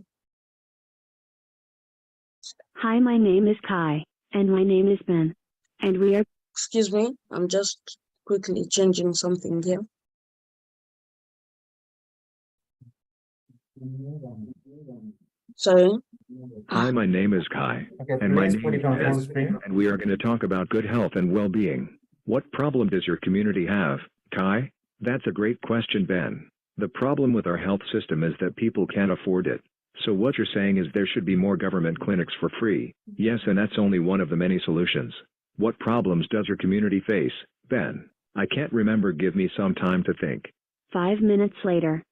Hi, my name is Kai, and my name is Ben, and we are. Excuse me, I'm just quickly changing something here. Sorry. Hi, my name is Kai, Okay, and my please name put is it on full Ben, screen. and we are going to talk about good health and well-being. What problem does your community have, Kai? That's a great question, Ben. The problem with our health system is that people can't afford it. So what you're saying is there should be more government clinics for free. Yes, and that's only one of the many solutions. What problems does your community face, Ben? I can't remember. Give me some time to think. 5 minutes later.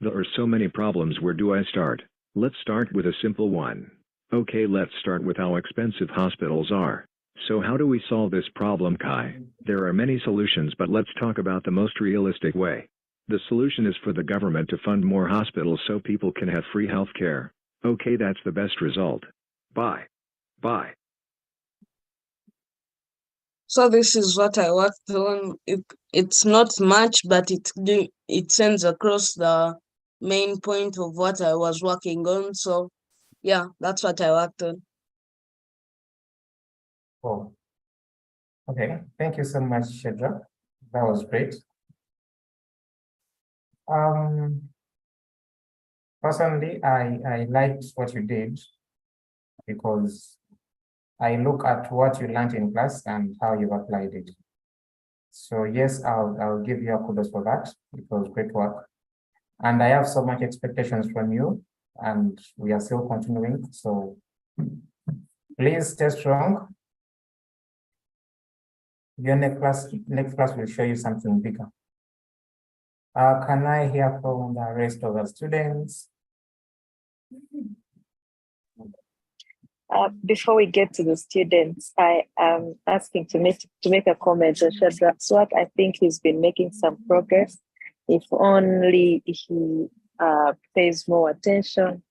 There are so many problems. Where do I start? Let's start with a simple one. Okay, let's start with how expensive hospitals are. So how do we solve this problem, Kai? There are many solutions, but let's talk about the most realistic way. The solution is for the government to fund more hospitals so people can have free health care. Okay, that's the best result. Bye. Bye. So this is what I worked on. It's not much, but it sends across the main point of what I was working on. So yeah, that's what I worked on. Oh. Okay, thank you so much, Shedra. That was great. Personally, I liked what you did because I look at what you learned in class and how you've applied it. So yes, I'll give you a kudos for that. It was great work. And I have so much expectations from you, and we are still continuing. So please stay strong. Your next class will show you something bigger. Can I hear from the rest of the students? Before we get to the students, I am asking to make a comment on Shadrach's work. I think he's been making some progress. If only he pays more attention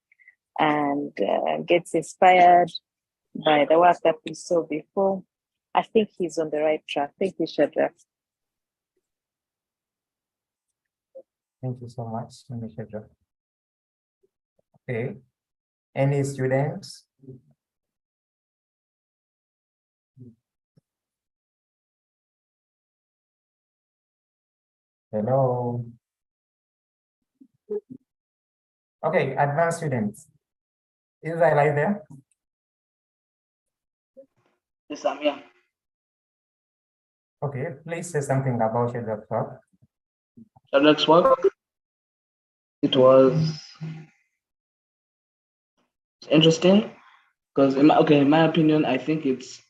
and gets inspired by the work that we saw before, I think he's on the right track. Thank you, Shadrach. Thank you so much, Shadrach. Okay. Any students? Hello. Okay, advanced students. Israel, are you there? Yes, I'm here. Okay, please say something about Shadrach's work. Shadrach's work, it was interesting because, in my opinion, I think it's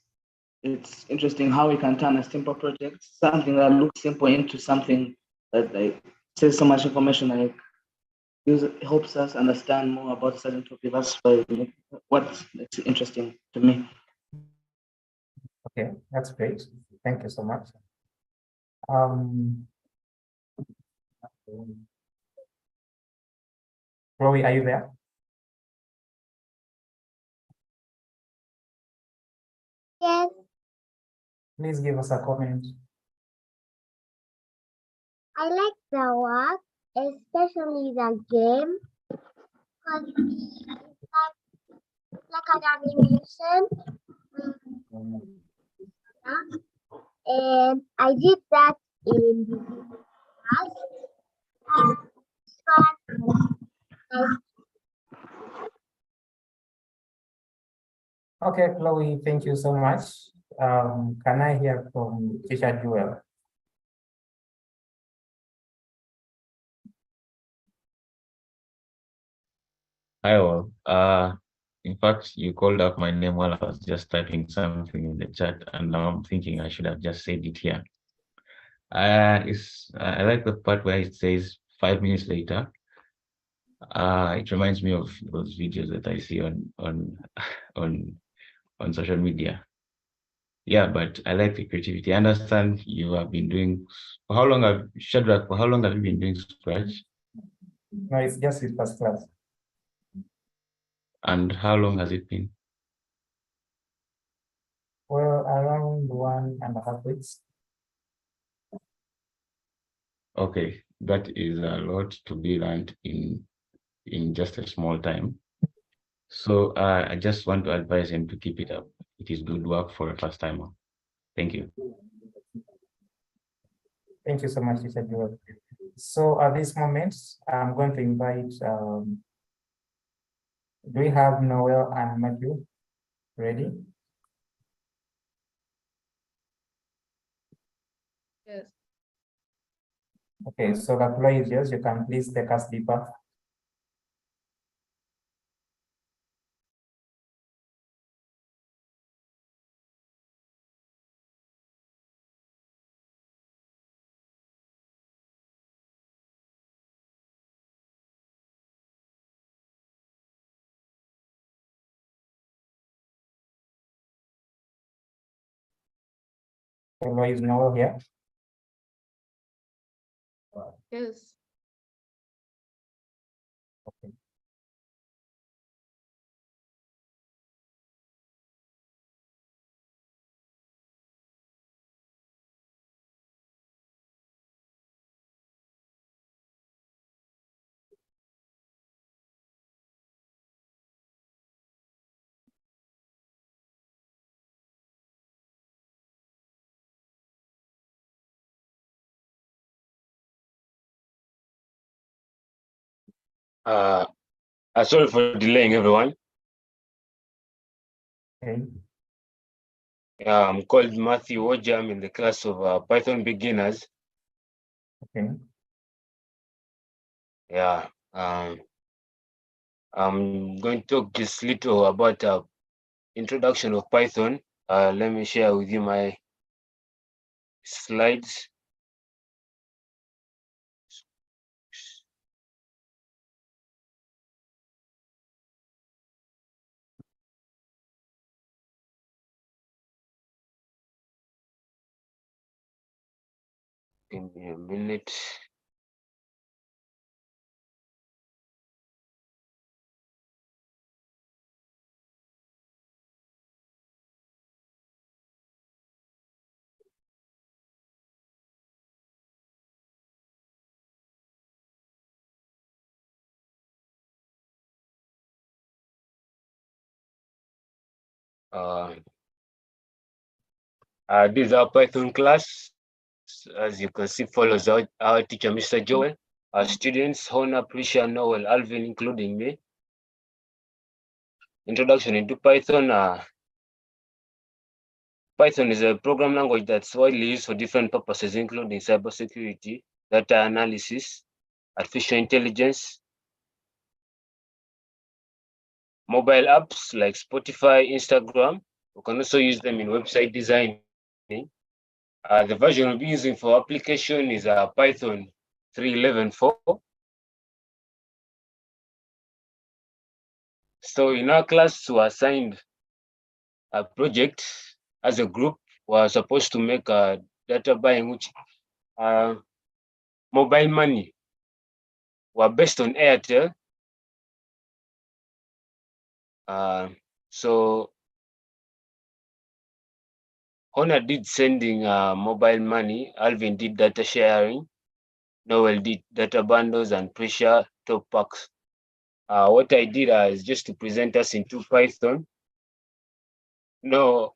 interesting how we can turn a simple project, something that looks simple, into something that like says so much information. Like it helps us understand more about certain topic. That's what's interesting to me. Okay, that's great. Thank you so much. Chloe, are you there? Yes. Please give us a comment. I like the work especially the game, because it's like an animation. And I did that in class. And it's fun. Okay, Chloe, thank you so much. Can I hear from Teacher Joel? Hi all. In fact, you called out my name while I was just typing something in the chat, and now I'm thinking I should have just said it here. I like the part where it says 5 minutes later. It reminds me of those videos that I see on on social media. Yeah, but I like the creativity. I understand you have been doing. For how long have Shadrach? For how long have you been doing Scratch? No, it's just his first class. And how long has it been? Well, around 1.5 weeks. Okay, that is a lot to be learned in just a small time. So I just want to advise him to keep it up. It is good work for a first timer. Thank you. Thank you so much, Teacher Joel. So at this moment, I'm going to invite, do we have Noel and Matthew ready? Yes. Okay, so the floor is yours. You can please take us deeper. The floor is Noel here. Yes. Okay. Sorry for delaying everyone. Okay. I'm called Matthew Oja. I'm in the class of Python beginners. Okay. Yeah. I'm going to talk just little about introduction of Python. Let me share with you my slides. Give me a minute. This is our Python class. As you can see, follows our teacher, Mr. Joel. Our students, Hona, Prisha, Noel, Alvin, including me. Introduction into Python. Python is a program language that's widely used for different purposes, including cybersecurity, data analysis, artificial intelligence, mobile apps like Spotify, Instagram. We can also use them in website designing. The version we'll be using for application is Python 3.11.4. So in our class, we assigned a project as a group. We're supposed to make a data buying, which mobile money. We're based on Airtel. So Honor did sending mobile money. Alvin did data sharing. novel data bundles and pressure top packs. What I did is just to present us into Python. No,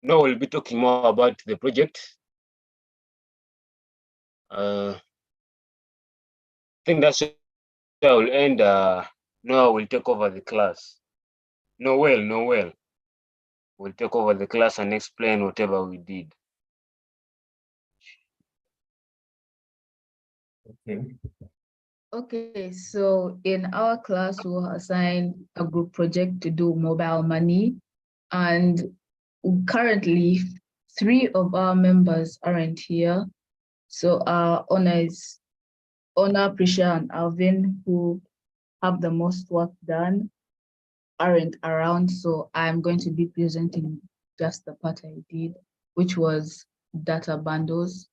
we'll be talking more about the project. I think that's where I will end. Noah will take over the class. Noel will take over the class and explain whatever we did. Okay. Okay, so in our class, we'll assign a group project to do mobile money. And currently, 3 of our members aren't here. So our honors, Honor, Prisha, and Alvin, who have the most work done, aren't around. So I'm going to be presenting just the part I did, which was data bundles.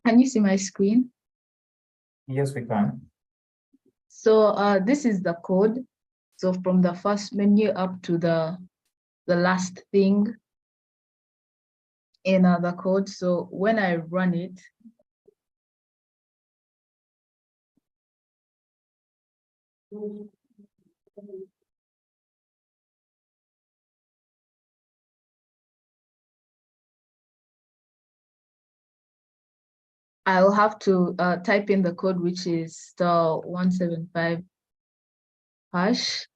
Can you see my screen? Yes, we can. So this is the code. So from the first menu up to the last thing in the code. So when I run it, I'll have to type in the code, which is *175 hash.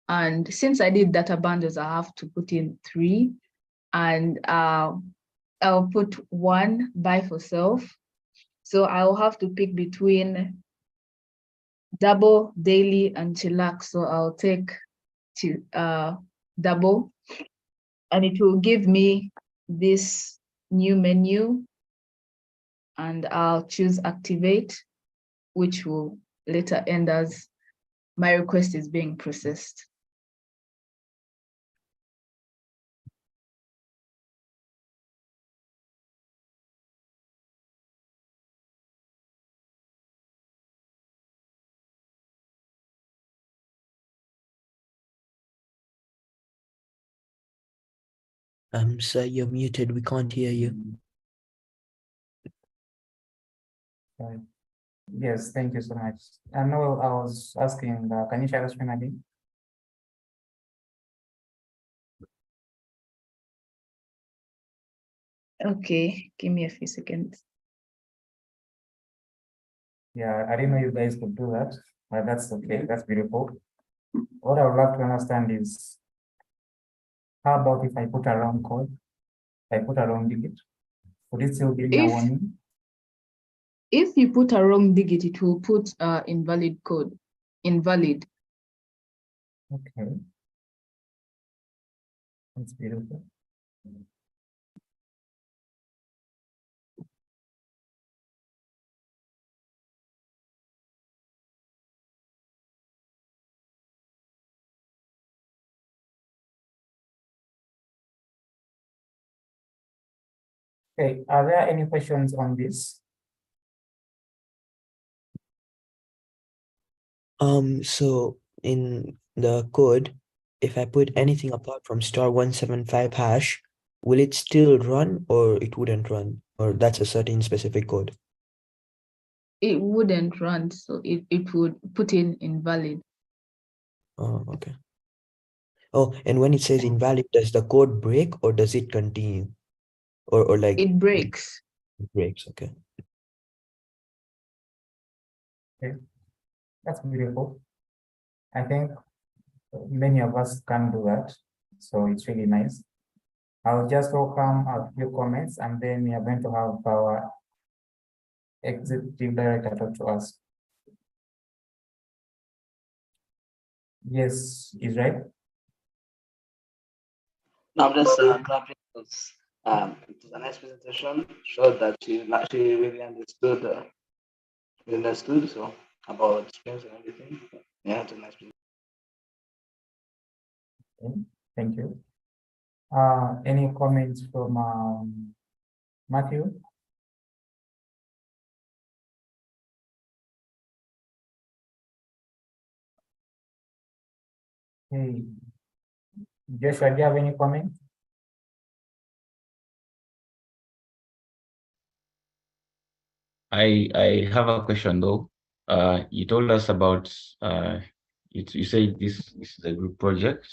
And since I did data bundles, I have to put in 3. And I'll put 1 buy for self. So I'll have to pick between double, daily, and chillax. So I'll take double, and it will give me this new menu. And I'll choose activate, which will later end as my request is being processed. Sir, you're muted. We can't hear you. Right. Yes, thank you so much. I know I was asking, can you share the screen again? Okay, give me a few seconds. Yeah, I didn't know you guys could do that, but that's okay. That's beautiful. What I would love to understand is, how about if I put a wrong code? I put a wrong digit. Would it still give me a warning? If you put a wrong digit, it will put invalid code, invalid. Okay. That's beautiful. Okay, are there any questions on this? So in the code, if I put anything apart from *175 hash, will it still run or it wouldn't run? Or that's a certain specific code? It wouldn't run, so it would put in invalid. Oh, okay. Oh, and when it says invalid, does the code break or does it continue? Or like it breaks. It breaks, okay. Okay, that's beautiful. I think many of us can do that, so it's really nice. I'll just welcome a few comments, and then we are going to have our executive director talk to us. Yes, Israel. No, I'm just clapping because it was a nice presentation. Showed that she really understood so about experience and everything. Yeah, it's a nice presentation. Okay, thank you. Any comments from Matthew? Hey, Joshua, do you have any comments? I have a question though. You told us about you say this is a group project.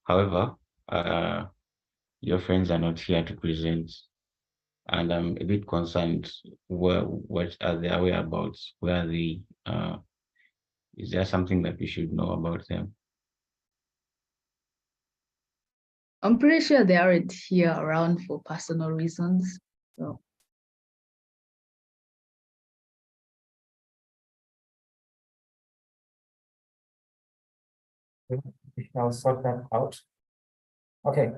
However, your friends are not here to present, and I'm a bit concerned. What are their whereabouts? Where are they? Is there something that we should know about them? I'm pretty sure they aren't here around for personal reasons. So We shall sort that out. Okay,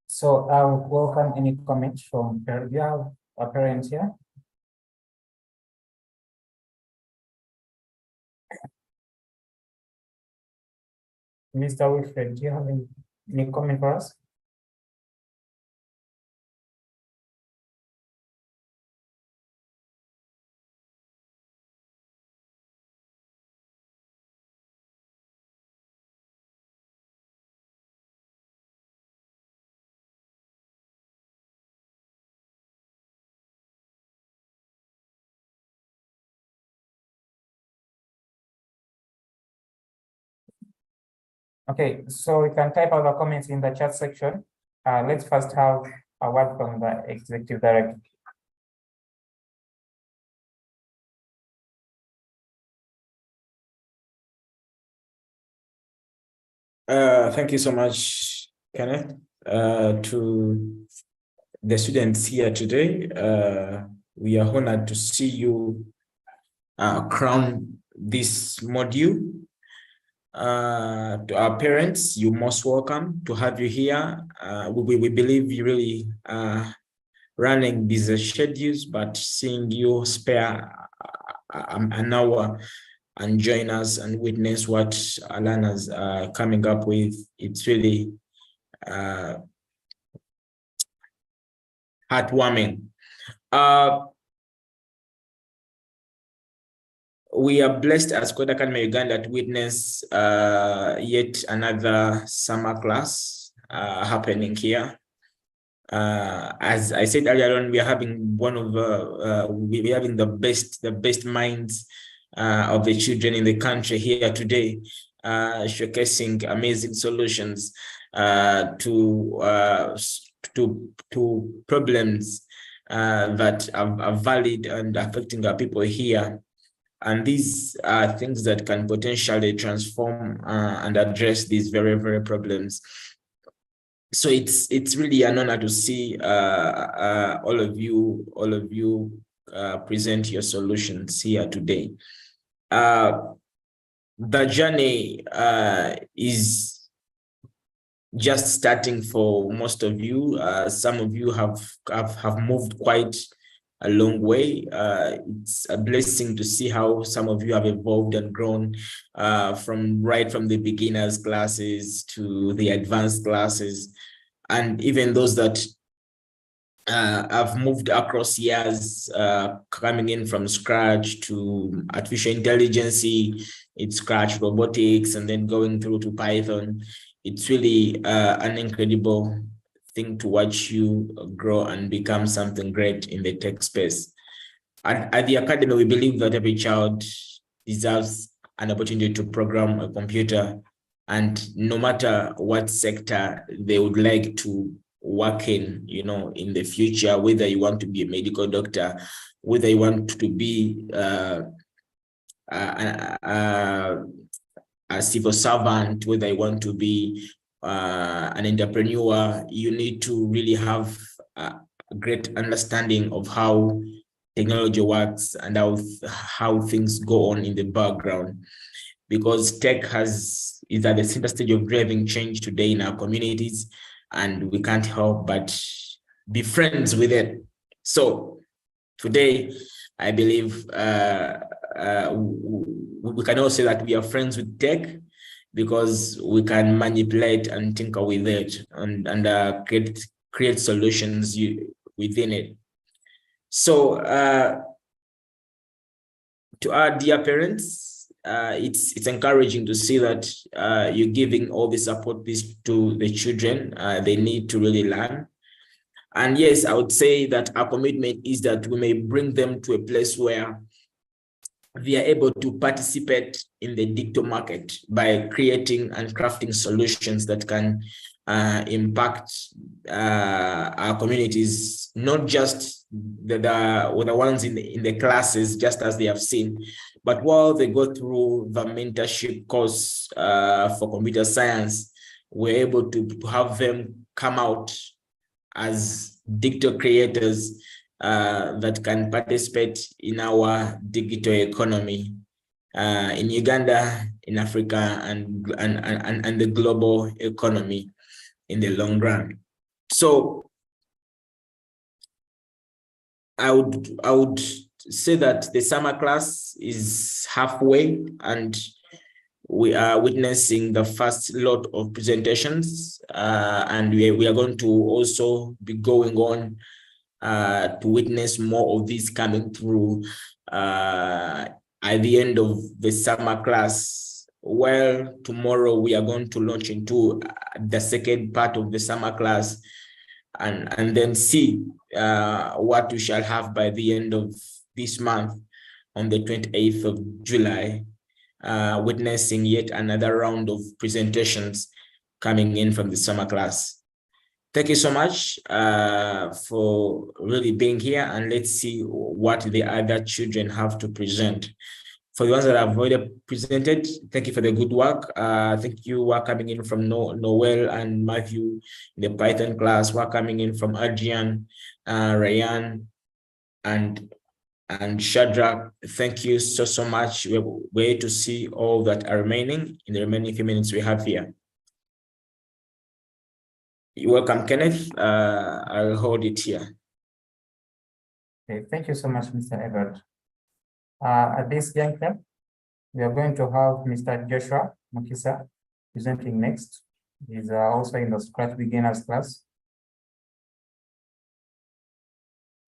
so I'll welcome any comments from parents. Do you have a parent here? Mr. Wilfred, do you have any comment for us? Okay, so we can type out the comments in the chat section. Let's first have a word from the executive director. Thank you so much, Kenneth. To the students here today, we are honored to see you crown this module. To our parents, you're most welcome to have you here. We believe you really running busy schedules, but seeing you spare an hour and join us and witness what our learners are coming up with, it's really heartwarming. We are blessed as Code Academy Uganda to witness yet another summer class happening here. As I said earlier on, we are having one of we're having the best minds of the children in the country here today, showcasing amazing solutions to problems that are valid and affecting our people here. And these are things that can potentially transform and address these very problems. So it's really an honor to see all of you present your solutions here today. The journey is just starting for most of you. Some of you have moved quite a long way. It's a blessing to see how some of you have evolved and grown from the beginners classes to the advanced classes, and even those that have moved across years, coming in from scratch to artificial intelligence, it's scratch robotics, and then going through to Python. It's really an incredible thing to watch you grow and become something great in the tech space. At the Academy, we believe that every child deserves an opportunity to program a computer, and no matter what sector they would like to work in, in the future, whether you want to be a medical doctor, whether you want to be a civil servant, whether you want to be an entrepreneur, you need to really have a great understanding of how technology works and how things go on in the background, because tech is at the center stage of driving change today in our communities, and we can't help but be friends with it. So today, I believe we can all say that we are friends with tech, because we can manipulate and tinker with it and create solutions within it. So to our dear parents, it's encouraging to see that you're giving all the support to the children. They need to really learn. And yes, I would say that our commitment is that we may bring them to a place where they are able to participate in the digital market by creating and crafting solutions that can impact our communities, not just the ones in the classes, just as they have seen, but while they go through the mentorship course for computer science, we're able to have them come out as digital creators that can participate in our digital economy in Uganda, in Africa, and the global economy in the long run. So I would say that the summer class is halfway, and we are witnessing the first lot of presentations, and we are going to also be going on to witness more of these coming through at the end of the summer class. Well, tomorrow we are going to launch into the second part of the summer class, and then see what we shall have by the end of this month on the 28th of July, witnessing yet another round of presentations coming in from the summer class. Thank you so much for really being here, and let's see what the other children have to present. For the ones that have already presented, thank you for the good work. Thank you who are coming in from Noel and Matthew in the Python class, who are coming in from Adrian, Ryan, and Shadrach. Thank you so much. We're waiting to see all that are remaining in the remaining few minutes we have here. You're welcome, Kenneth. I'll hold it here. Okay, thank you so much, Mr. Everett. At this juncture, we are going to have Mr. Joshua Mukisa presenting next. He's also in the Scratch Beginners class.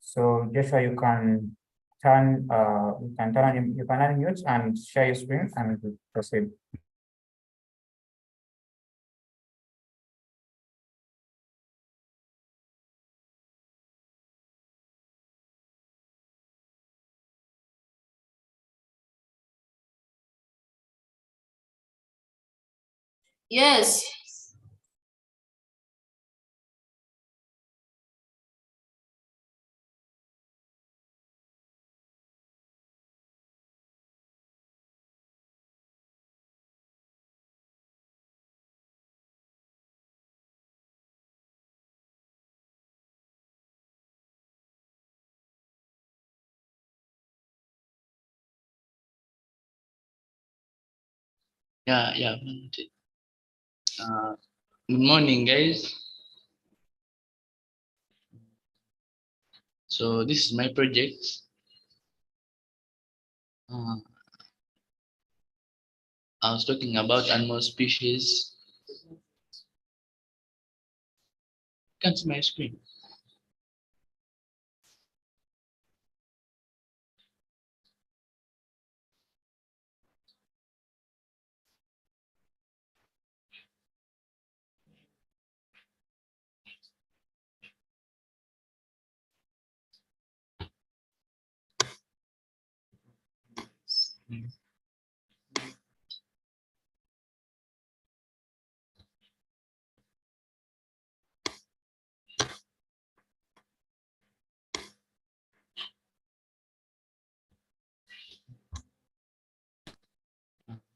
So Joshua, you can unmute and share your screen and proceed. Yes. Yeah. Good morning, guys. So this is my project. I was talking about animal species. Can't see my screen.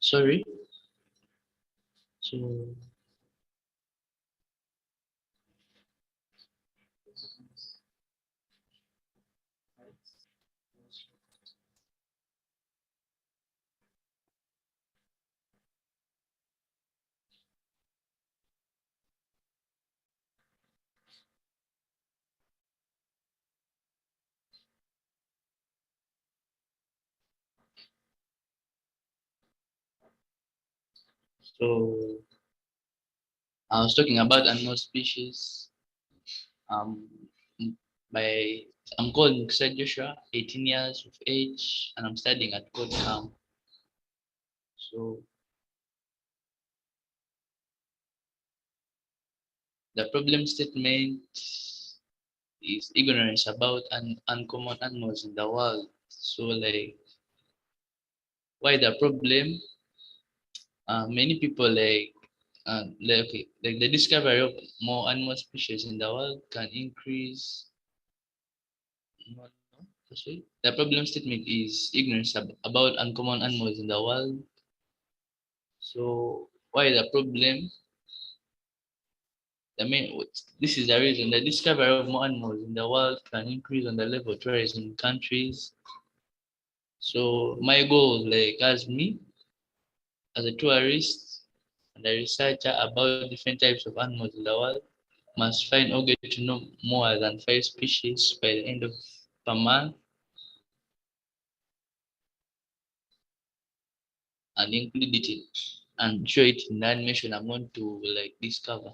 Sorry. So I was talking about animal species. By I'm called Muksa Joshua, 18 years of age, and I'm studying at Code Camp. So the problem statement is ignorance about uncommon animals in the world. So like why the problem? Many people like the discovery of more animal species in the world can increase. Sorry. The problem statement is ignorance about uncommon animals in the world. So why the problem? This is the reason the discovery of more animals in the world can increase on the level of tourism in countries. So my goal, like as me, as a tourist and a researcher about different types of animals in the world, must find or get to know more than 5 species by the end of per month and include it and show it in the animation I'm going to like discover.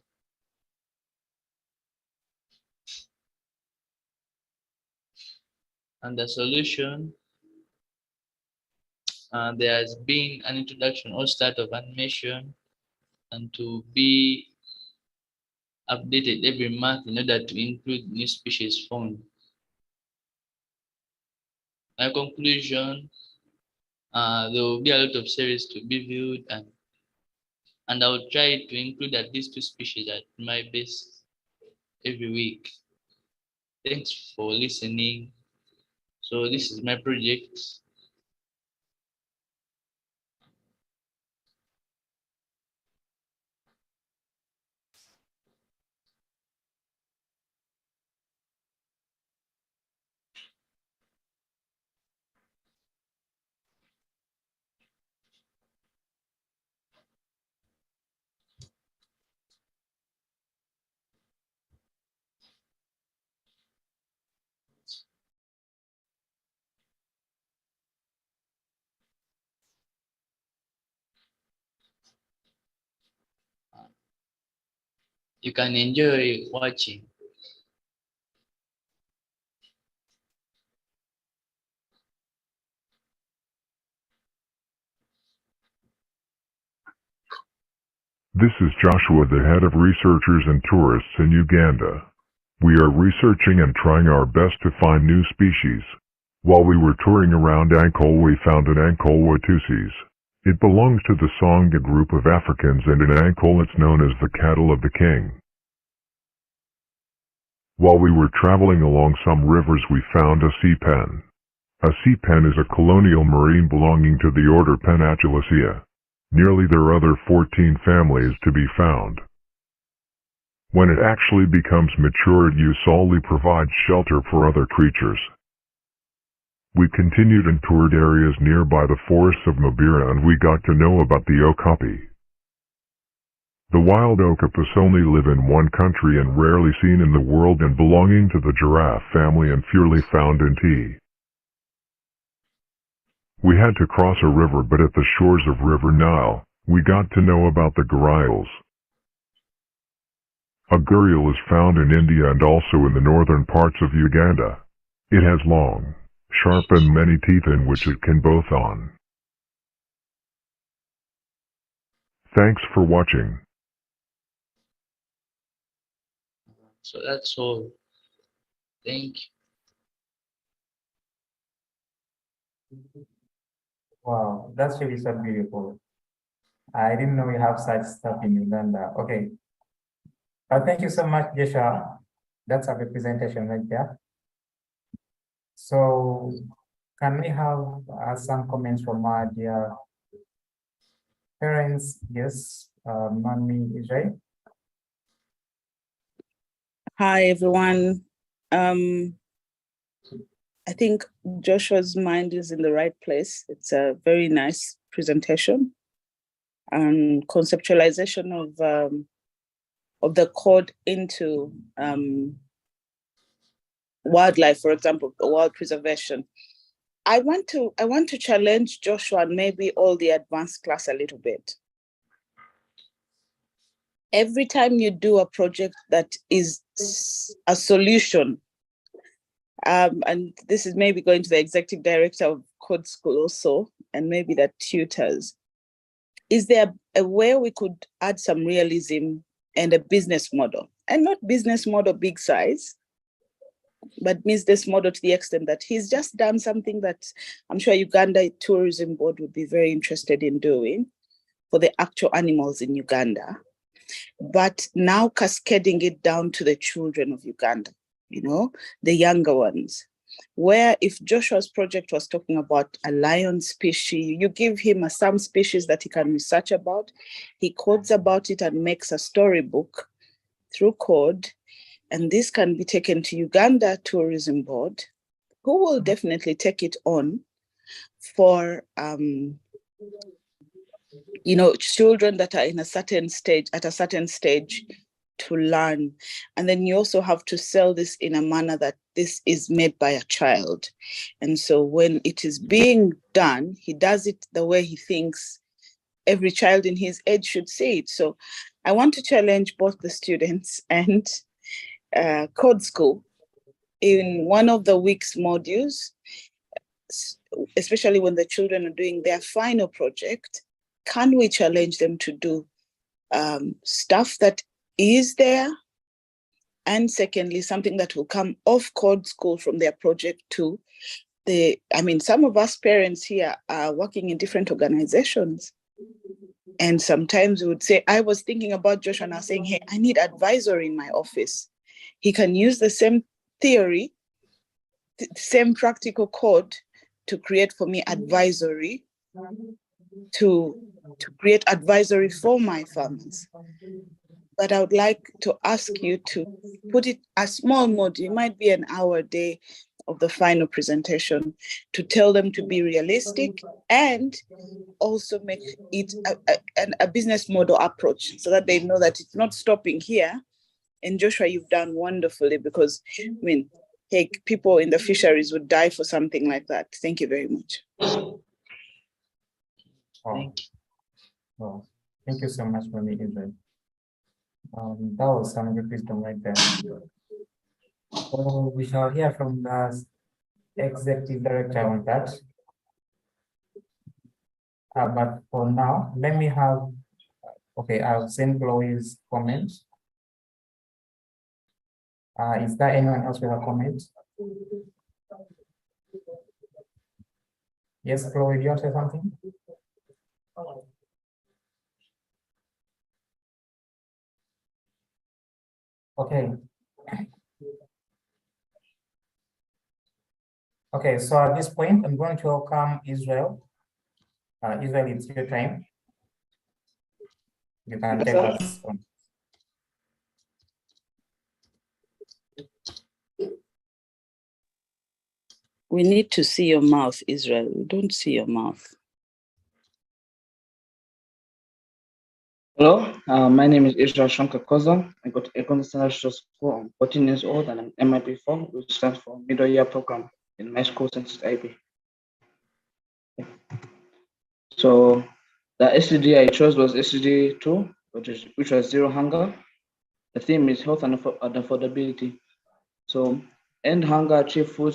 And the solution, there has been an introduction or start of animation and to be updated every month in order to include new species found. My conclusion, there will be a lot of series to be viewed and I will try to include at least 2 species at my best every week. Thanks for listening. So this is my project. You can enjoy watching. This is Joshua, the head of researchers and tourists in Uganda. We are researching and trying our best to find new species. While we were touring around Ankole, we found an Ankole Watusis. It belongs to the Sangha group of Africans, and in Ankole it's known as the cattle of the king. While we were traveling along some rivers, we found a sea pen. A sea pen is a colonial marine belonging to the order Penachulaceae. Nearly there are other 14 families to be found. When it actually becomes mature, it solely provides shelter for other creatures. We continued and toured areas nearby the forests of Mabira, and we got to know about the okapi. The wild octopus only live in one country and rarely seen in the world, and belonging to the giraffe family and purely found in tea. We had to cross a river, but at the shores of River Nile, we got to know about the gharials. A gharial is found in India and also in the northern parts of Uganda. It has long, sharp and many teeth in which it can both on. Thanks for watching. So that's all. Thank you. Wow, that's really so beautiful. I didn't know we have such stuff in Uganda. Okay. Thank you so much, Joshua. That's a representation right there. So can we have some comments from our dear Parents, yes. Mami Ijay. Hi, everyone. I think Joshua's mind is in the right place. It's a very nice presentation and conceptualization of the code into wildlife, for example, wild preservation. I want to challenge Joshua and maybe all the advanced class a little bit. Every time you do a project that is a solution, and this is maybe going to the executive director of Code School also, and maybe the tutors, is there a way we could add some realism and a business model? And not business model big size, but business model to the extent that he's just done something that I'm sure Uganda Tourism Board would be very interested in doing for the actual animals in Uganda, but now cascading it down to the children of Uganda, you know, the younger ones, where if Joshua's project was talking about a lion species, you give him some species that he can research about, he codes about it and makes a storybook through code, and this can be taken to Uganda Tourism Board, who will definitely take it on for you know, children that are in a certain stage, at a certain stage to learn. And then you also have to sell this in a manner that this is made by a child. And so when it is being done, he does it the way he thinks every child in his age should see it. So I want to challenge both the students and Code School in one of the week's modules, especially when the children are doing their final project. Can we challenge them to do stuff that is there? And secondly, something that will come off Code School from their project too. I mean, some of us parents here are working in different organizations. And sometimes we would say, I was thinking about Joshua now saying, hey, I need advisory in my office. He can use the same theory, the same practical code to create for me advisory, to create advisory for my farmers. But I would like to ask you to put it a small module, it might be an hour a day of the final presentation, to tell them to be realistic and also make it a business model approach so that they know that it's not stopping here. And Joshua, you've done wonderfully, because I mean, hey, people in the fisheries would die for something like that. Thank you very much. Well, thank you so much, Mami Ijay. That was some good wisdom right there. So we shall hear from the executive director on that. But for now, let me have, okay, I'll send Chloe's comment. Is there anyone else with a comment? Yes, Chloe, do you want to say something? Okay. Okay, so at this point, I'm going to welcome Israel. Israel, it's your time. You can take us on. We need to see your mouth, Israel. We don't see your mouth. Hello, my name is Israel Shankar Koza. I got Economics International School. I'm 14 years old and I'm MIP4, which stands for Middle Year Program in my school since IB. So the SDG I chose was SDG 2, which was zero hunger. The theme is health and affordability. So end hunger, achieve food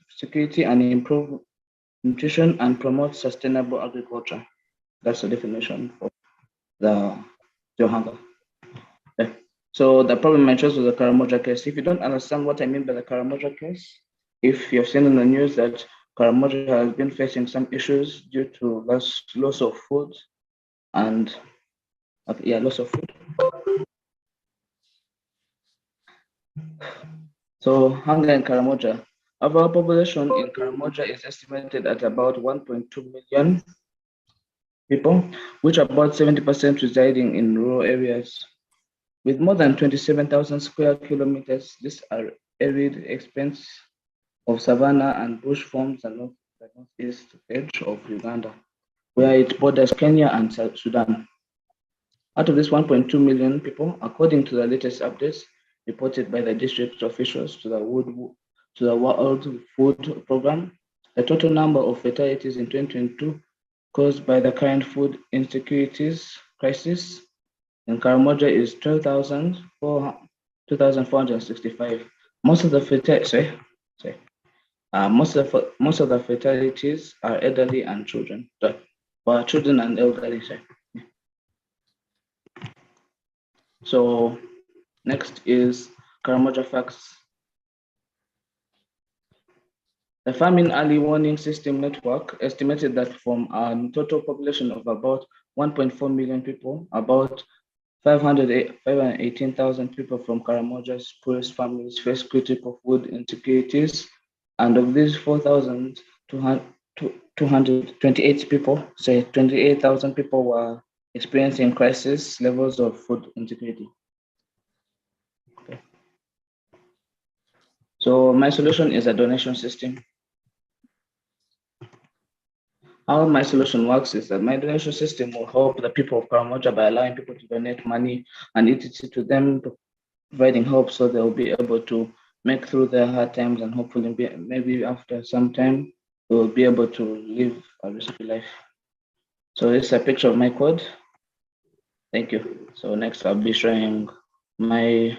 security and improve nutrition and promote sustainable agriculture. That's the definition for the zero hunger. Yeah. So the problem I chose was the Karamoja case. If you don't understand what I mean by the Karamoja case, if you've seen in the news that Karamoja has been facing some issues due to loss of food and loss of food. So hunger in Karamoja. Our population in Karamoja is estimated at about 1.2 million. people, which about 70% residing in rural areas. With more than 27,000 square kilometers, this arid expanse of savanna and bush forms the northeast edge of Uganda, where it borders Kenya and South Sudan. Out of this 1.2 million people, according to the latest updates reported by the district officials to the World Food Programme, the total number of fatalities in 2022 caused by the current food insecurities crisis in Karamoja is 2,465. Most of the fatalities are elderly and children. For children and elderly. So next is Karamoja facts. The Famine Early Warning System Network estimated that from a total population of about 1.4 million people, about 518,000 people from Karamoja's poorest families face critical food insecurities, and of these 4,228 people, say 28,000 people were experiencing crisis levels of food insecurity. Okay. So my solution is a donation system. How my solution works is that my donation system will help the people of Karamoja by allowing people to donate money and etc. to them, providing hope so they'll be able to make through their hard times and hopefully maybe after some time they will be able to live a risk-free life. So this is a picture of my code. Thank you. So next I'll be showing my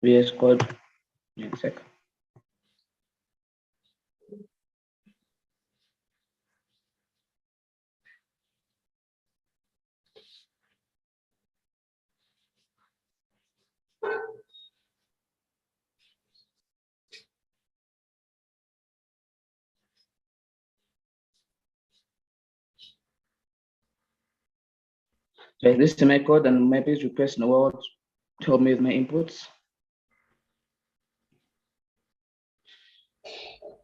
VS code. In a sec. So this is my code, and my please request Noel to help me with my inputs.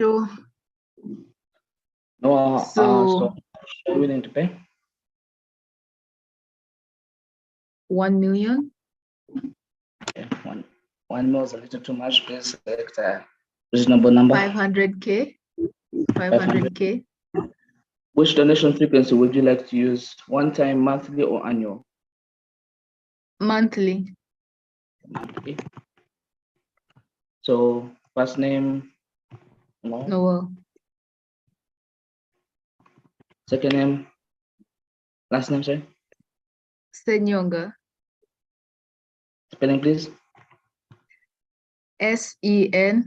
Sure. Noel, So are you willing to pay? 1 million. Okay, one mil is a little too much. Please select a reasonable number. 500K. 500K. Which donation frequency would you like to use? One time, monthly, or annual? Monthly. Monthly. So first name, Noel. Second name, last name, sorry. Senyonga. Spelling, please. SENYONGA.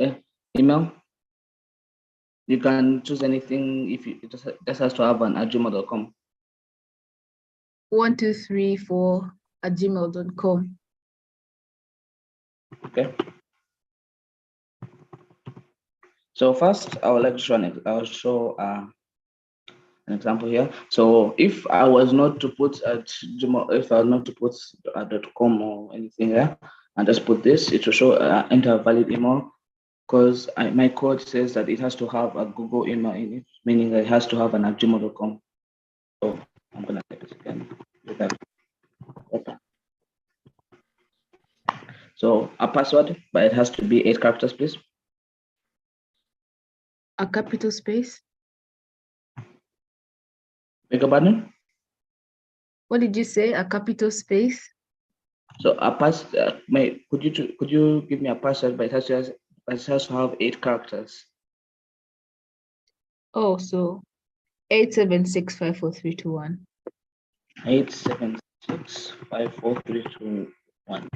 Okay. Email. You can choose anything if you it just has to have an @gmail.com. 1234@gmail.com. Okay. So first, I would like to show an example here. So if I was not to put @gmail, if I was not to put .com or anything here, and just put this, it will show enter a valid email, because my code says that it has to have a Google email in it, meaning that it has to have an @gmail.com. So I'm gonna type it again with that. Okay. So a password, but it has to be 8 characters, please. A capital space. Beg your pardon? What did you say? A capital space? So a could you give me a password, but it has to have 8 characters. Oh, so 8765431. 8765431.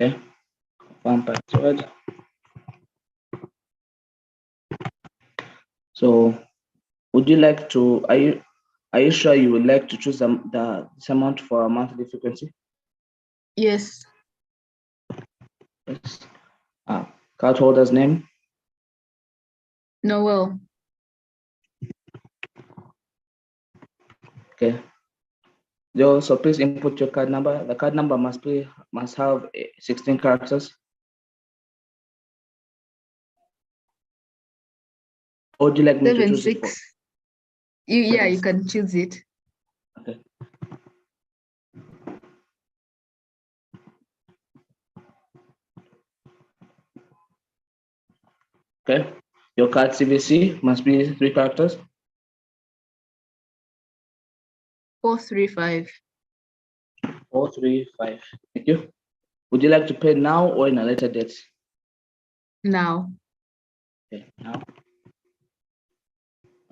Okay. Confirm password. So would you like to, are you sure you would like to choose this amount for a monthly frequency? Yes. Yes. Card holder's name? Noel. Okay. So please input your card number. The card number must have 16 characters. Or do you like me to choose it 76. Yeah, you 76? can choose it. Okay. Okay. Your card CVC must be 3 characters. 435. 435. Thank you. Would you like to pay now or in a later date? Now. Okay, now.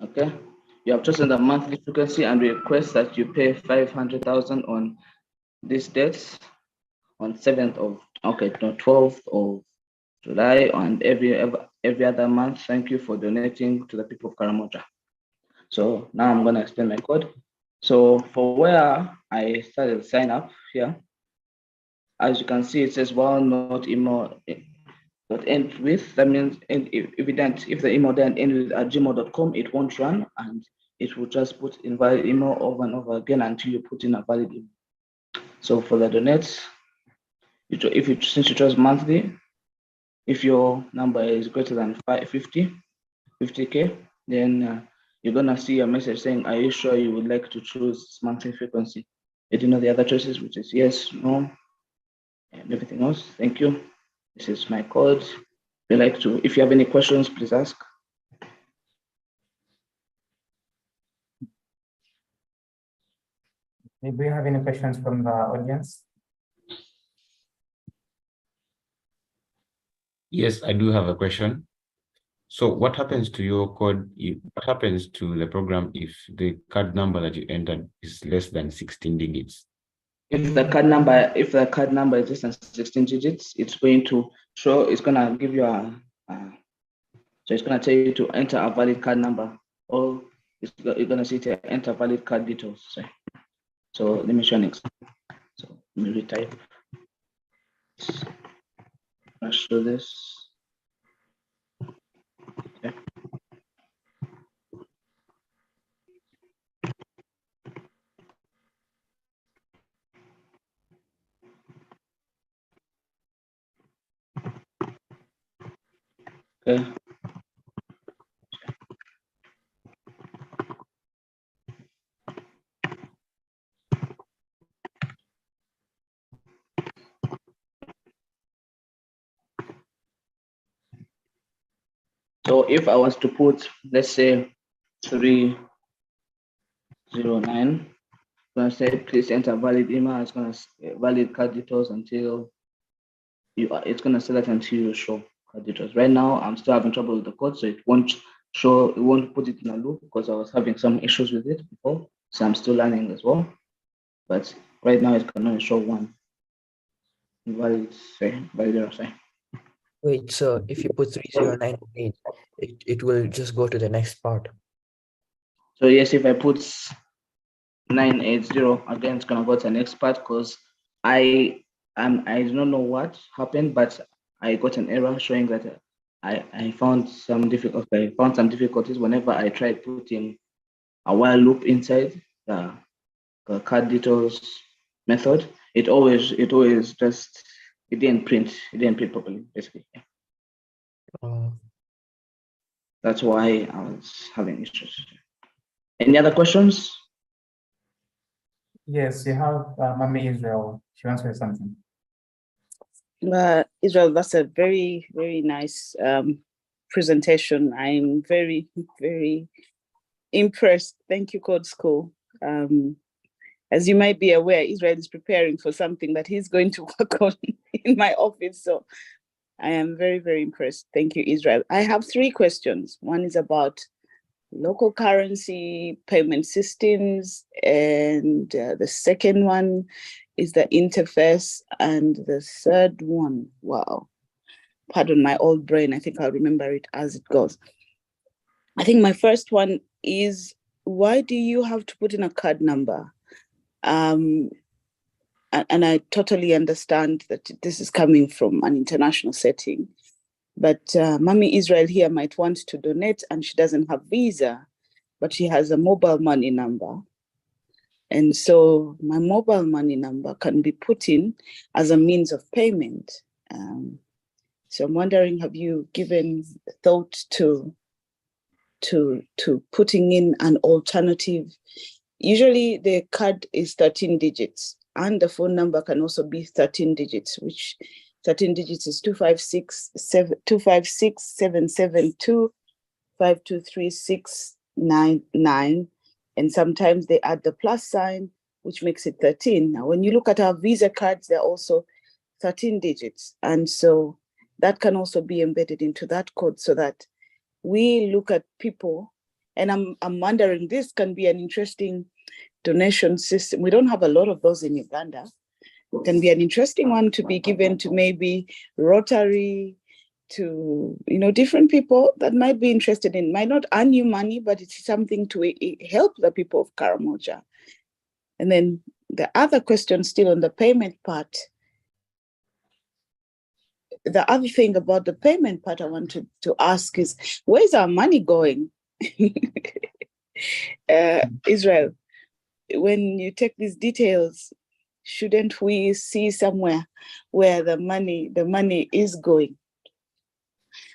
Okay. You have chosen the monthly frequency and we request that you pay 500,000 on this date, on 7th of, okay, no, 12th of July, and every other month. Thank you for donating to the people of Karamoja. So now I'm going to explain my code. So for where I started sign up here, as you can see, it says one not email dot end with. That means if the email then end with at gmail.com, it won't run and it will just put invalid email over and over again until you put in a valid email. So for the donates, since you chose monthly, if your number is greater than 50K, then you're gonna see a message saying, are you sure you would like to choose monthly frequency? Did you know the other choices, which is yes, no, and everything else? Thank you. This is my code. If you have any questions, please ask. Do you have any questions from the audience? Yes, I do have a question. So what happens to your code? What happens to the program if the card number that you entered is less than 16 digits? If the card number is less than 16 digits, it's going to show, it's gonna give you so it's gonna tell you to enter a valid card number, or you're gonna see to enter valid card details. So let me show an example. So let me retype. I'll show this. Okay. Okay. So if I was to put, let's say 309, gonna say please enter valid email. It's gonna valid card details until it's gonna say that until you show card details. Right now, I'm still having trouble with the code, so it won't show. It won't put it in a loop because I was having some issues with it before. So I'm still learning as well. But right now, it can only show one valid say. Wait, so if you put 3098, it will just go to the next part. So yes, if I put 980 again, it's gonna go to the next part because I don't know what happened, but I got an error showing that I found some difficulties whenever I tried putting a while loop inside the card details method. It didn't print properly, basically. That's why I was having issues. Any other questions? Yes, you have Mami Israel. She wants to say something. Israel, that's a very, very nice presentation. I'm very, very impressed. Thank you, Code School. As you might be aware, Israel is preparing for something that he's going to work on in my office. So I am very, very impressed. Thank you, Israel. I have 3 questions. One is about local currency payment systems, and the second one is the interface, and the third one, wow, pardon my old brain, I think I'll remember it as it goes. I think my first one is, why do you have to put in a card number? And I totally understand that this is coming from an international setting, but Mami Israel here might want to donate and she doesn't have Visa, but she has a mobile money number. And so my mobile money number can be put in as a means of payment. So I'm wondering, have you given thought to to putting in an alternative. Usually the card is 13 digits and the phone number can also be 13 digits, which 13 digits is 256-772-523-699. And sometimes they add the plus sign, which makes it 13. Now, when you look at our Visa cards, they're also 13 digits. And so that can also be embedded into that code so that we look at people. And I'm wondering, this can be an interesting donation system. We don't have a lot of those in Uganda. It can be an interesting one to be given to maybe Rotary, to different people that might be interested in, might not earn you money, but it's something to help the people of Karamoja. And then the other question still on the payment part, the other thing about the payment part I wanted to ask is, where's our money going? Israel, when you take these details, shouldn't we see somewhere where the money is going?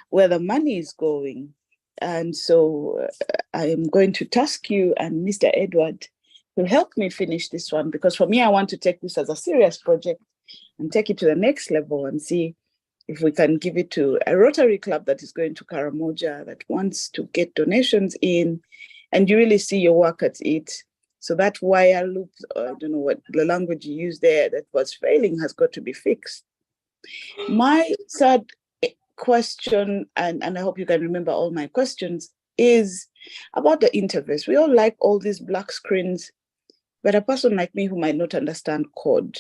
Where the money is going. And so I am going to task you and Mr. Edward to help me finish this one, because for me, I want to take this as a serious project and take it to the next level and see if we can give it to a Rotary Club that is going to Karamoja, that wants to get donations in, and you really see your work at it. So that wire loop, I don't know what the language you use there, that was failing has got to be fixed. My third question, and I hope you can remember all my questions, is about the interface. We all like all these black screens, but a person like me who might not understand code.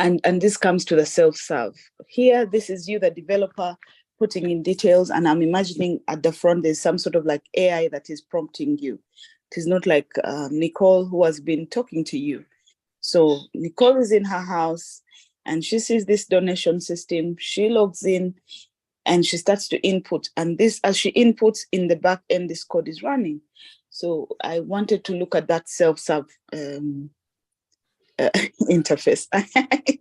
And this comes to the self-serve. Here, this is you, the developer, putting in details, and I'm imagining at the front there's some sort of like AI that is prompting you. It is not like Nicole, who has been talking to you. So Nicole is in her house and she sees this donation system, she logs in and she starts to input, and this, as she inputs in the back end, this code is running. So I wanted to look at that self-serve interface. I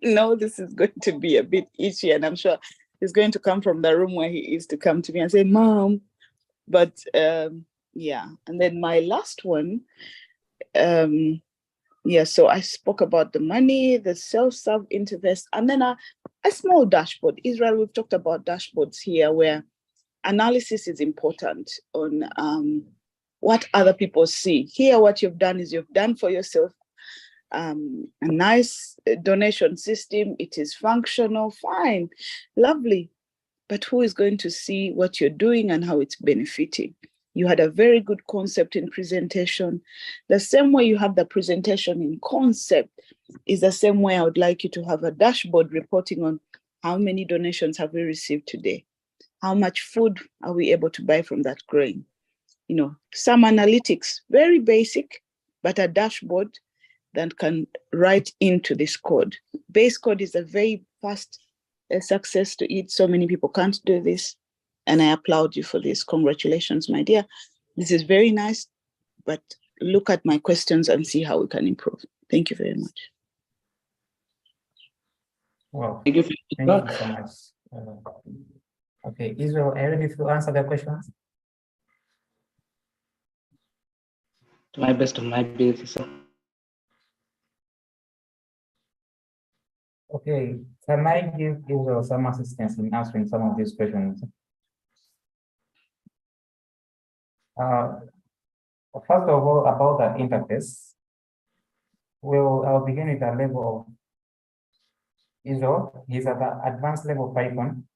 know this is going to be a bit itchy, and I'm sure he's going to come from the room where he is to come to me and say, Mom, but yeah. And then my last one, so I spoke about the money, the self-serve interface, and then a small dashboard. Israel, we've talked about dashboards here where analysis is important on what other people see. Here, what you've done is you've done for yourself a nice donation system. It is functional, fine, lovely. But who is going to see what you're doing and how it's benefiting? You had a very good concept in presentation. The same way you have the presentation in concept is the same way I would like you to have a dashboard reporting on how many donations have we received today? How much food are we able to buy from that grain? Some analytics, very basic, but a dashboard that can write into this code. Base code is a very fast success to it. So many people can't do this. And I applaud you for this. Congratulations, my dear. This is very nice, but look at my questions and see how we can improve. Thank you very much. Well, thank you so much. Okay, Israel, are you ready to answer the questions? To my best of my ability, sir. Okay, can I give Israel some assistance in answering some of these questions? First of all, about the interface, I'll begin with the level of Israel. He's at the advanced level Python,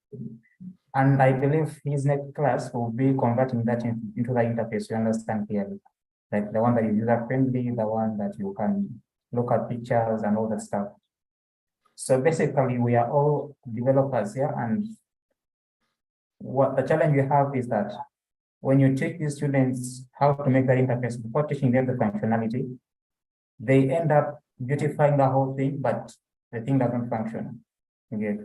and I believe his next class will be converting that into the interface you understand clearly, like the one that is user-friendly, the one that you can look at pictures and all that stuff. So basically, we are all developers here, and what the challenge you have is that when you teach these students how to make that interface before teaching them the functionality, they end up beautifying the whole thing, but the thing doesn't function. Okay.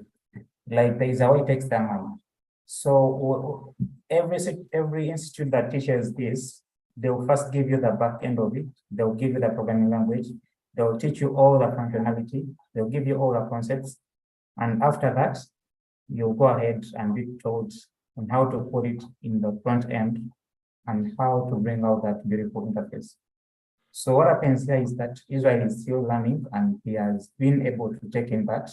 Like there is a way it takes their mind. So every institute that teaches this, they'll first give you the back end of it. They'll give you the programming language. They'll teach you all the functionality. They'll give you all the concepts. And after that, you'll go ahead and be told on how to put it in the front end and how to bring out that beautiful interface. So what happens here is that Israel is still learning and he has been able to take in that.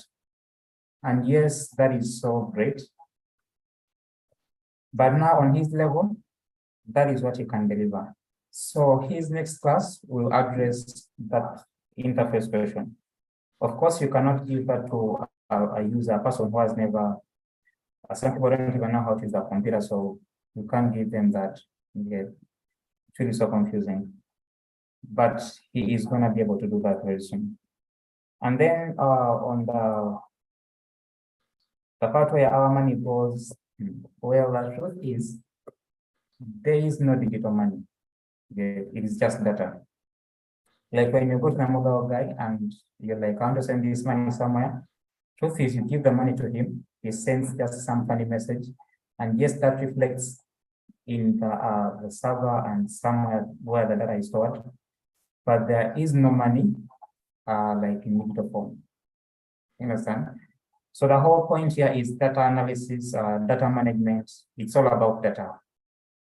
And yes, that is so great. But now on his level, that is what he can deliver. So his next class will address that interface question. Of course, you cannot give that to a user, a person who has never, some people don't even know how to use a computer, so you can't give them that. Yeah, it's really so confusing. But he is going to be able to do that very soon. And then on the part where our money goes, well, the truth is, there is no digital money. It is just data. Like when you go to the mobile guy and you're like, I want to send this money somewhere. Truth is, you give the money to him, he sends just some funny message, and yes, that reflects in the server and somewhere where the data is stored, but there is no money like in digital form. You understand? So the whole point here is data analysis, data management. It's all about data.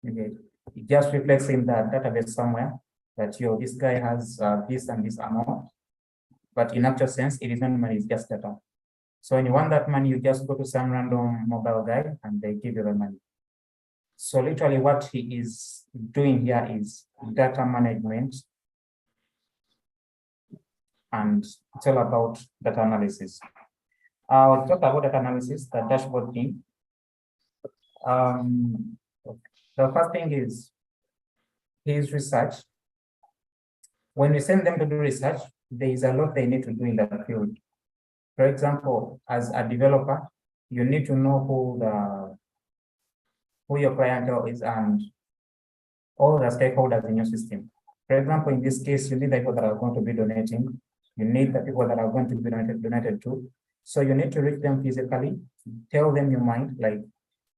Okay. It just reflects in the database somewhere that this guy has this and this amount, but in actual sense, it is not money, it's just data. So when you want that money, you just go to some random mobile guy and they give you the money. So literally what he is doing here is data management, and it's all about data analysis. I'll talk about data analysis, the dashboard thing. The first thing is his research. When we send them to do research, there is a lot they need to do in the field. For example, as a developer, you need to know who your clientele is and all the stakeholders in your system. For example, in this case, you need the people that are going to be donating. You need the people that are going to be donated to. So you need to reach them physically, tell them your mind, like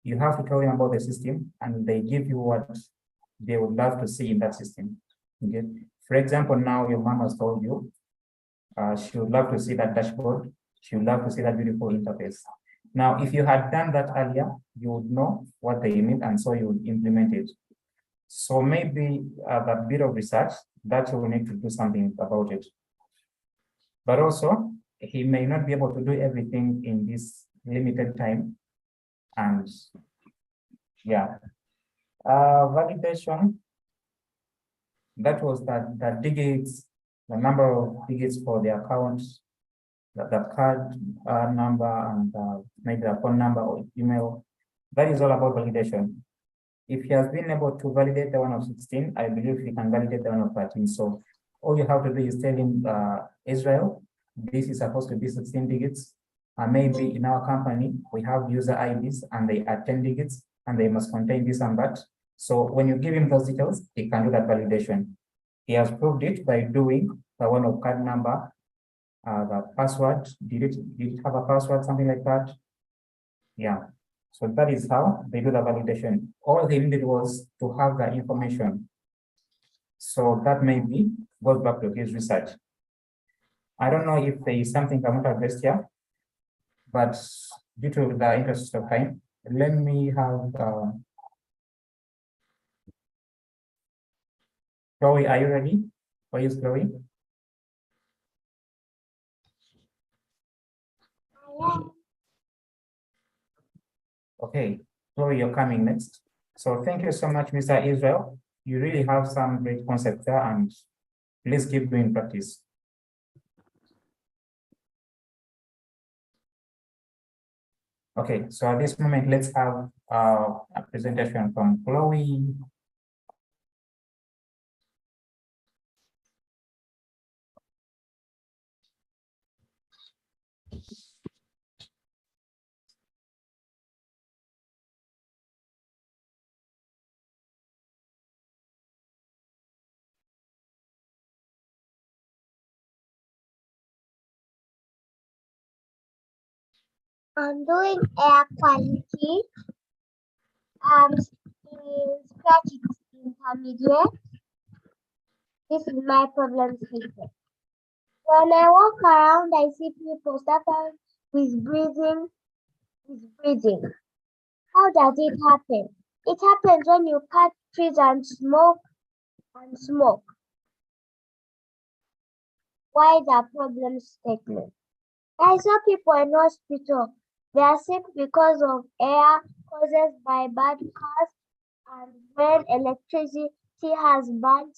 you have to tell them about the system and they give you what they would love to see in that system. Okay? For example, now your mom has told you she would love to see that dashboard. She would love to see that beautiful interface. Now, if you had done that earlier, you would know what they need and so you would implement it. So maybe that bit of research that you will need to do something about it. But also, he may not be able to do everything in this limited time. And yeah, validation, that was the digits, the number of digits for the account, the card number, and maybe the phone number or email. That is all about validation. If he has been able to validate the one of 16, I believe he can validate the one of 13. So all you have to do is tell him, Israel, this is supposed to be 16 digits. Maybe in our company, we have user IDs and they are 10 digits and they must contain this and that. So when you give him those details, he can do that validation. He has proved it by doing the one of card number, the password. Did it have a password, something like that? Yeah. So that is how they do the validation. All he needed was to have the information. So that maybe goes back to his research. I don't know if there is something I want to address here, but due to the interest of time, let me have Chloe, are you ready? Or is Chloe? Okay, Chloe, you're coming next. So thank you so much, Mr. Israel. You really have some great concepts there, and please keep doing practice. Okay, so at this moment, let's have a presentation from Chloe. I'm doing air quality and in Scratch Intermediate. This is my problem statement. When I walk around, I see people suffering with breathing. How does it happen? It happens when you cut trees and smoke and smoke. Why the problem statement? I saw people in hospital. They are sick because of air caused by bad cars and when electricity has burned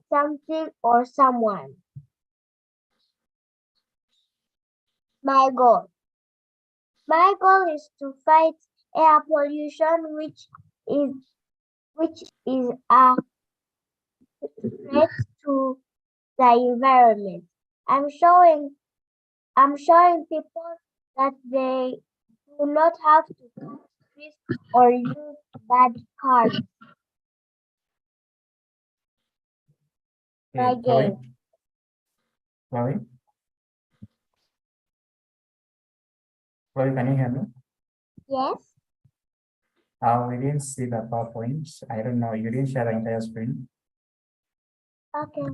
something or someone. My goal. My goal is to fight air pollution, which is a threat to the environment. I'm showing people that they do not have to cut trees or use bad cars. My Chloe? game. Chloe? Chloe, can you hear me? Yes. We didn't see the PowerPoint. I don't know. You didn't share the entire screen. Okay.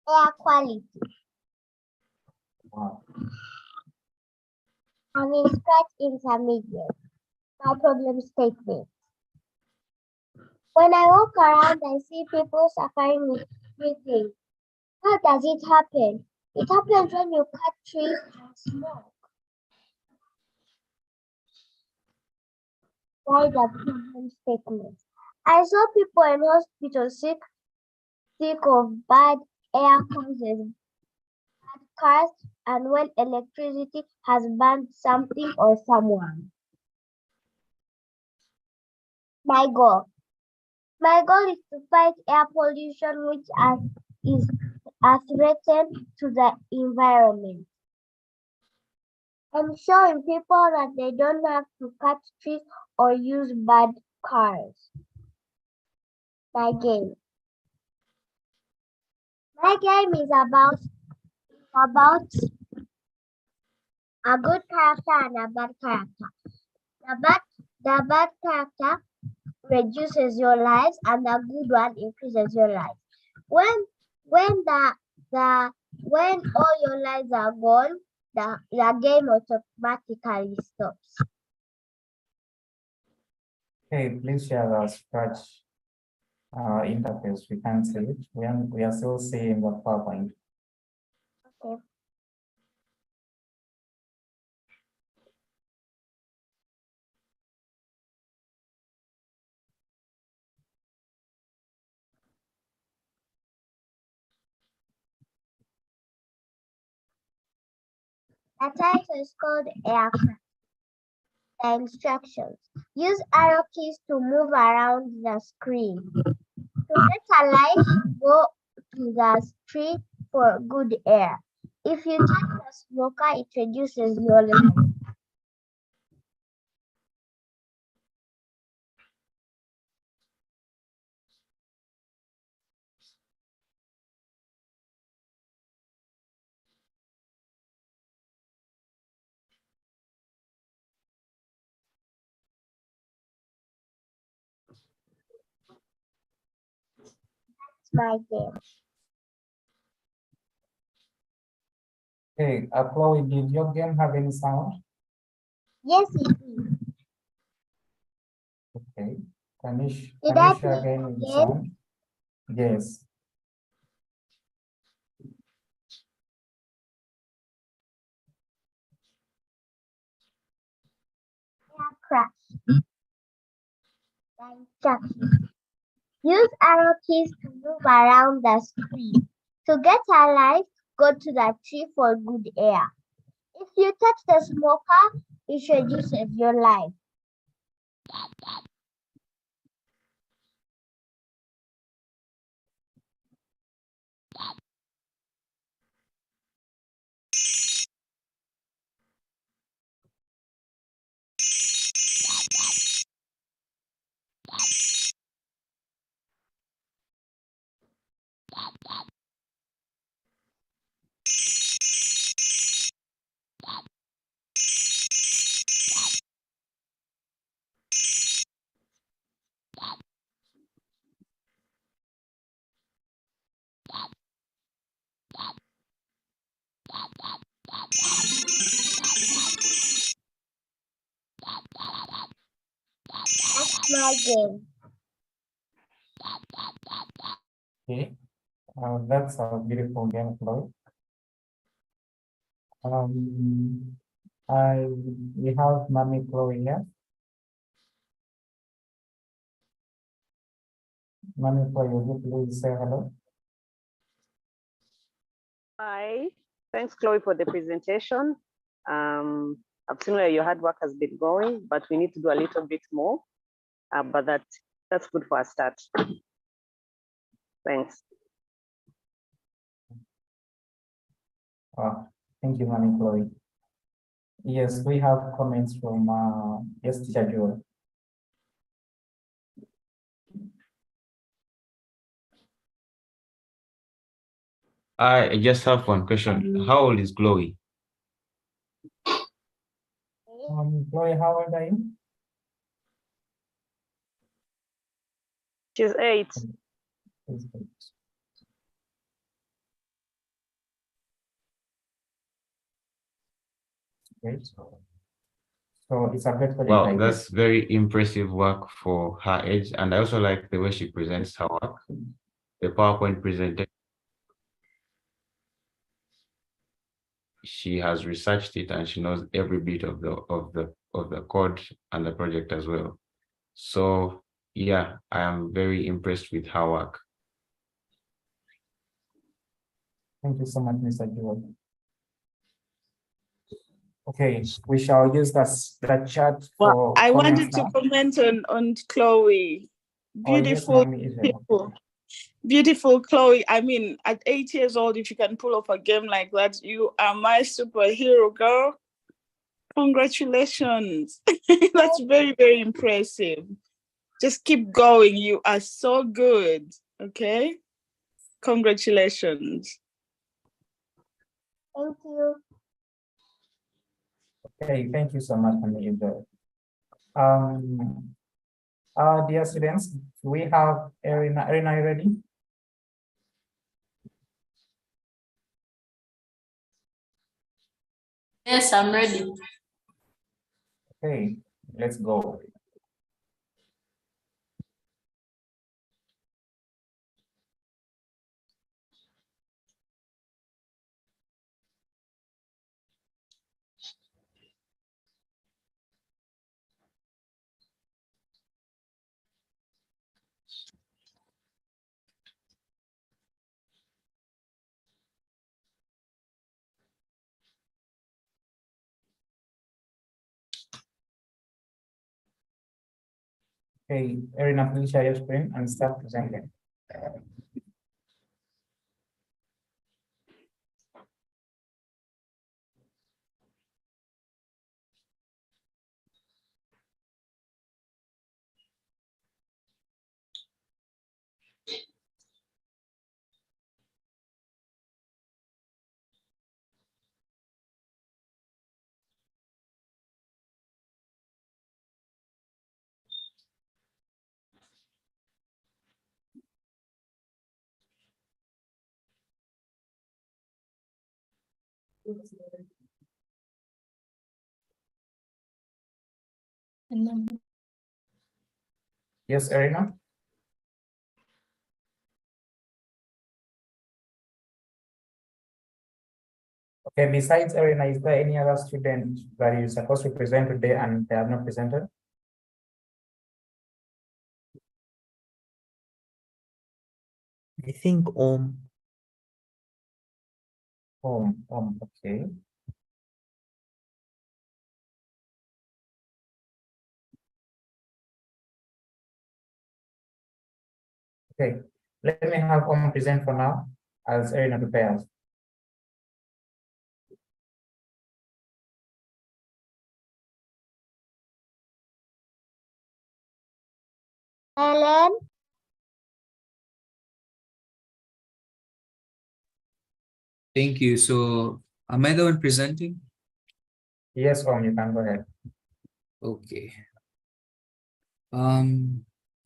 Air quality. Wow. I'm in scratch intermediate. My problem statement. When I walk around, I see people suffering with breathing. How does it happen? It happens when you cut trees and smoke. Why the problem statement? I saw people in hospital sick of bad air causes bad cars and when electricity has burned something or someone. My goal. My goal is to fight air pollution, which is a threat to the environment. I'm showing people that they don't have to cut trees or use bad cars. My game. My game is about a good character and a bad character. The bad character reduces your lives and the good one increases your life. When all your lives are gone, the game automatically stops. Hey, please share the scratch interface. We can't see it. We are still seeing the PowerPoint. Okay. The title is called Aircraft. The instructions. Use arrow keys to move around the screen. To get a light, go to the street for good air. If you touch the smoker, it reduces your life. That's my game. Hey, Chloe, did your game have any sound? Yes, it is. Okay. Can you Did I share play again with the again? sound? Yes. Aircraft. The instructions. Use arrow keys to move around the screen. To get a light, go to the tree for good air. If you touch the smoker, it reduces your life. again. Okay, that's a beautiful game, Chloe. We have Mommy Chloe here. Mommy Chloe, would you please say hello? Hi, thanks Chloe for the presentation. I've seen where your hard work has been going, but we need to do a little bit more. But that's good for a start. Thanks. Thank you, Mommy Chloe. Yes, we have comments from yes, Teacher Joel. I just have one question. How old is Chloe? Chloe, how old are you? She's 8. Great. So it's a great project. Wow, that's very impressive work for her age. And I also like the way she presents her work. The PowerPoint presentation. She has researched it and she knows every bit of the code and the project as well. So yeah, I am very impressed with her work. Thank you so much, Mr. Joel. Okay, we shall use that chat for. Well, I wanted comments to now. comment on Chloe. Oh, yes, Beautiful, Mommy Israel. beautiful, beautiful Chloe. I mean, at 8 years old, if you can pull off a game like that, you are my superhero, girl. Congratulations. That's very, very impressive. Just keep going. You are so good. Okay. Congratulations. Thank you. Okay, thank you so much, Mommy Israel. Dear students, we have Erina. Erina, are you ready? Yes, I'm ready. Okay, let's go. Okay, Erina, please share your screen and start presenting. Yes, Erina. Okay, besides Erina, is there any other student that is supposed to present today and they have not presented? I think Okay. Okay, let me have present for now as Erina prepares. Helen, Thank you. So am I the one presenting? Yes, you can go ahead. Okay.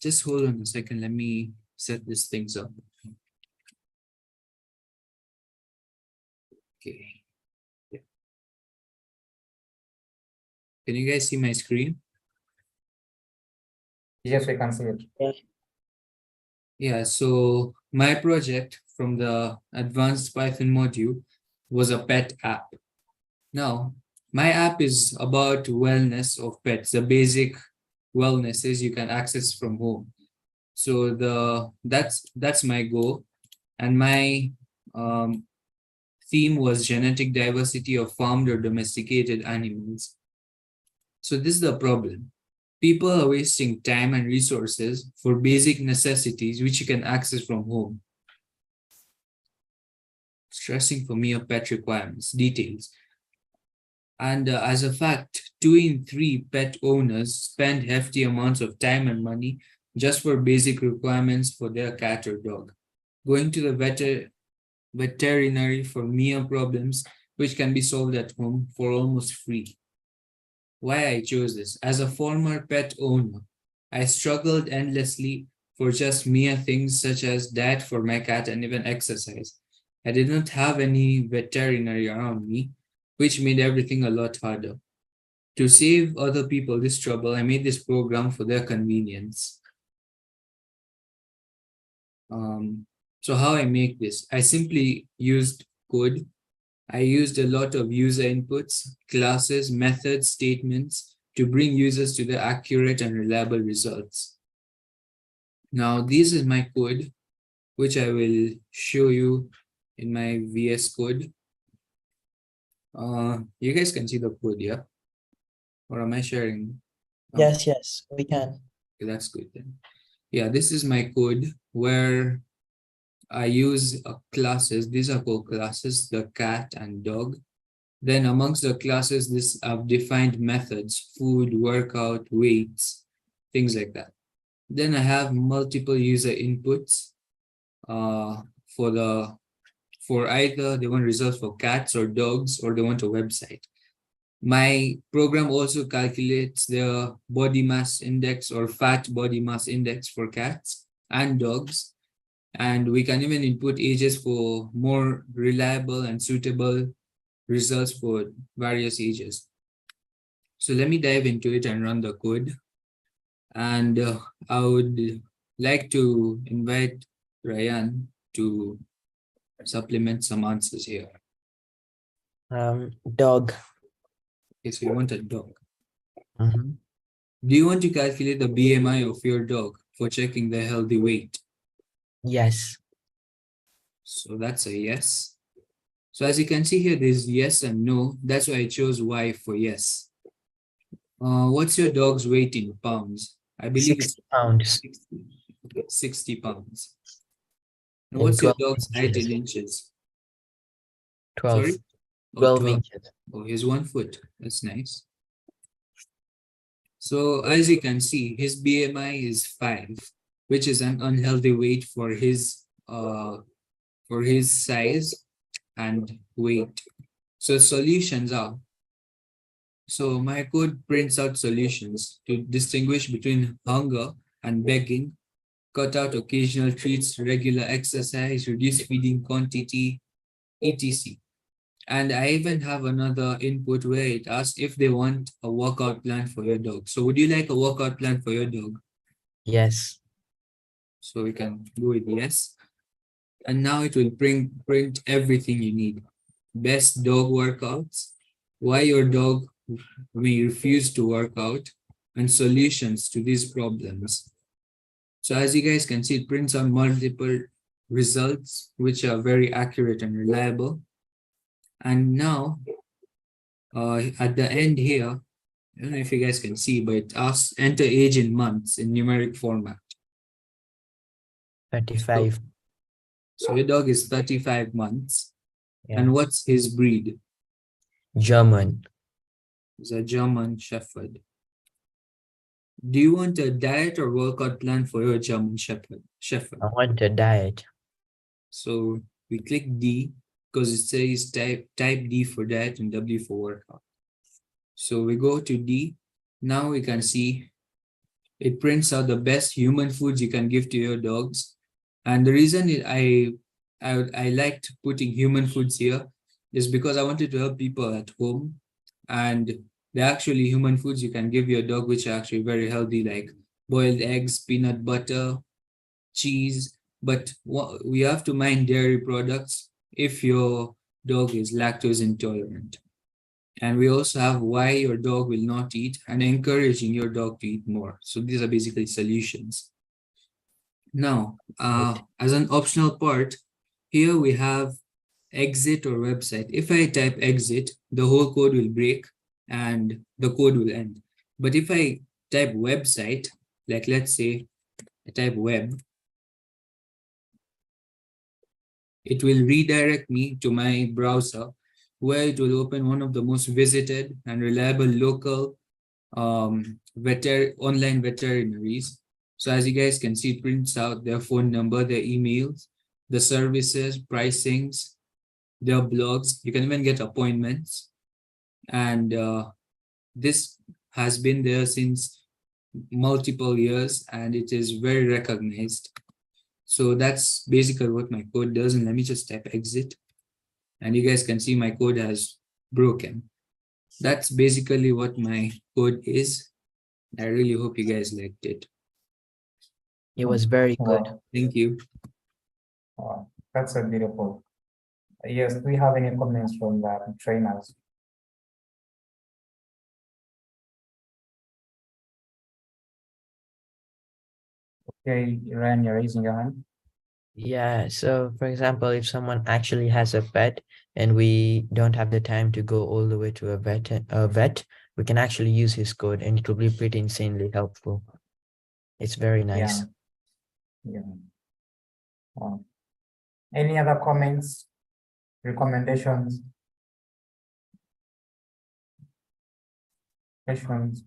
Just hold on a second. Let me set these things up. Okay. Yeah. Can you guys see my screen? Yes, we can see it. Yeah, so my project from the advanced Python module was a pet app. Now, my app is about wellness of pets, the basic wellnesses you can access from home. So that's my goal, and my theme was genetic diversity of farmed or domesticated animals. So this is the problem. People are wasting time and resources for basic necessities which you can access from home. Stressing for mere pet requirements, details. And as a fact, 2 in 3 pet owners spend hefty amounts of time and money just for basic requirements for their cat or dog. Going to the veterinary for mere problems which can be solved at home for almost free. Why I chose this? As a former pet owner, I struggled endlessly for just mere things such as diet for my cat and even exercise. I did not have any veterinary around me, which made everything a lot harder. To save other people this trouble, I made this program for their convenience. So how I make this? I simply used code. I used a lot of user inputs, classes, methods, statements to bring users to the accurate and reliable results. Now, this is my code, which I will show you in my VS Code. You guys can see the code, yeah? Or am I sharing? Yes, we can. Okay, that's good then. Yeah, this is my code where I use classes. These are called classes, the cat and dog. Then amongst the classes, I've defined methods, food, workout, weights, things like that. Then I have multiple user inputs for either they want results for cats or dogs, or they want a website. My program also calculates the body mass index or fat body mass index for cats and dogs. And we can even input ages for more reliable and suitable results for various ages. So let me dive into it and run the code. And I would like to invite Ryan to supplement some answers here. Dog. Okay, so you want a dog. Mm-hmm. Do you want to calculate the BMI of your dog for checking the healthy weight? Yes. So that's a yes. So as you can see here, there's yes and no. That's why I chose Y for yes. What's your dog's weight in pounds? I believe 60 pounds. 60 pounds. And In what's your 12 dog's height in inches. inches? 12. Sorry? 12 inches. Oh, he's 1 foot. That's nice. So as you can see, his BMI is 5, which is an unhealthy weight for his size and weight. So solutions are, so my code prints out solutions to distinguish between hunger and begging, cut out occasional treats, regular exercise, reduce feeding quantity, etc. And I even have another input where it asks if they want a workout plan for your dog. So would you like a workout plan for your dog? Yes. So we can go with yes. And now it will print everything you need. Best dog workouts, why your dog may refuse to work out, and solutions to these problems. So as you guys can see, it prints out multiple results, which are very accurate and reliable. And now, at the end here, I don't know if you guys can see, but it asks enter age in months in numeric format. 35. So your dog is 35 months. Yeah. And what's his breed? German. He's a German Shepherd. Do you want a diet or workout plan for your German Shepherd? I want a diet. So we click D because it says type D for diet and W for workout. So we go to D. Now we can see it prints out the best human foods you can give to your dogs. And the reason I liked putting human foods here is because I wanted to help people at home, and they're actually human foods you can give your dog, which are actually very healthy, like boiled eggs, peanut butter, cheese, but we have to mind dairy products if your dog is lactose intolerant. And we also have why your dog will not eat and encouraging your dog to eat more. So these are basically solutions. Now, as an optional part, here we have exit or website. If I type exit, the whole code will break and the code will end. But if I type website, like let's say I type web, it will redirect me to my browser where it will open one of the most visited and reliable local online veterinaries. So as you guys can see, it prints out their phone number, their emails, the services, pricings, their blogs. You can even get appointments. And this has been there since multiple years and it is very recognized. So that's basically what my code does. And let me just type exit. And you guys can see my code has broken. That's basically what my code is. I really hope you guys liked it. It was very good. Thank you. That's so beautiful. Yes, do we have any comments from the trainers? Okay, Ryan, you're raising your hand. Yeah, so for example, if someone actually has a pet and we don't have the time to go all the way to a vet, we can actually use his code and it will be pretty insanely helpful. It's very nice. Yeah. Any other comments, recommendations, questions?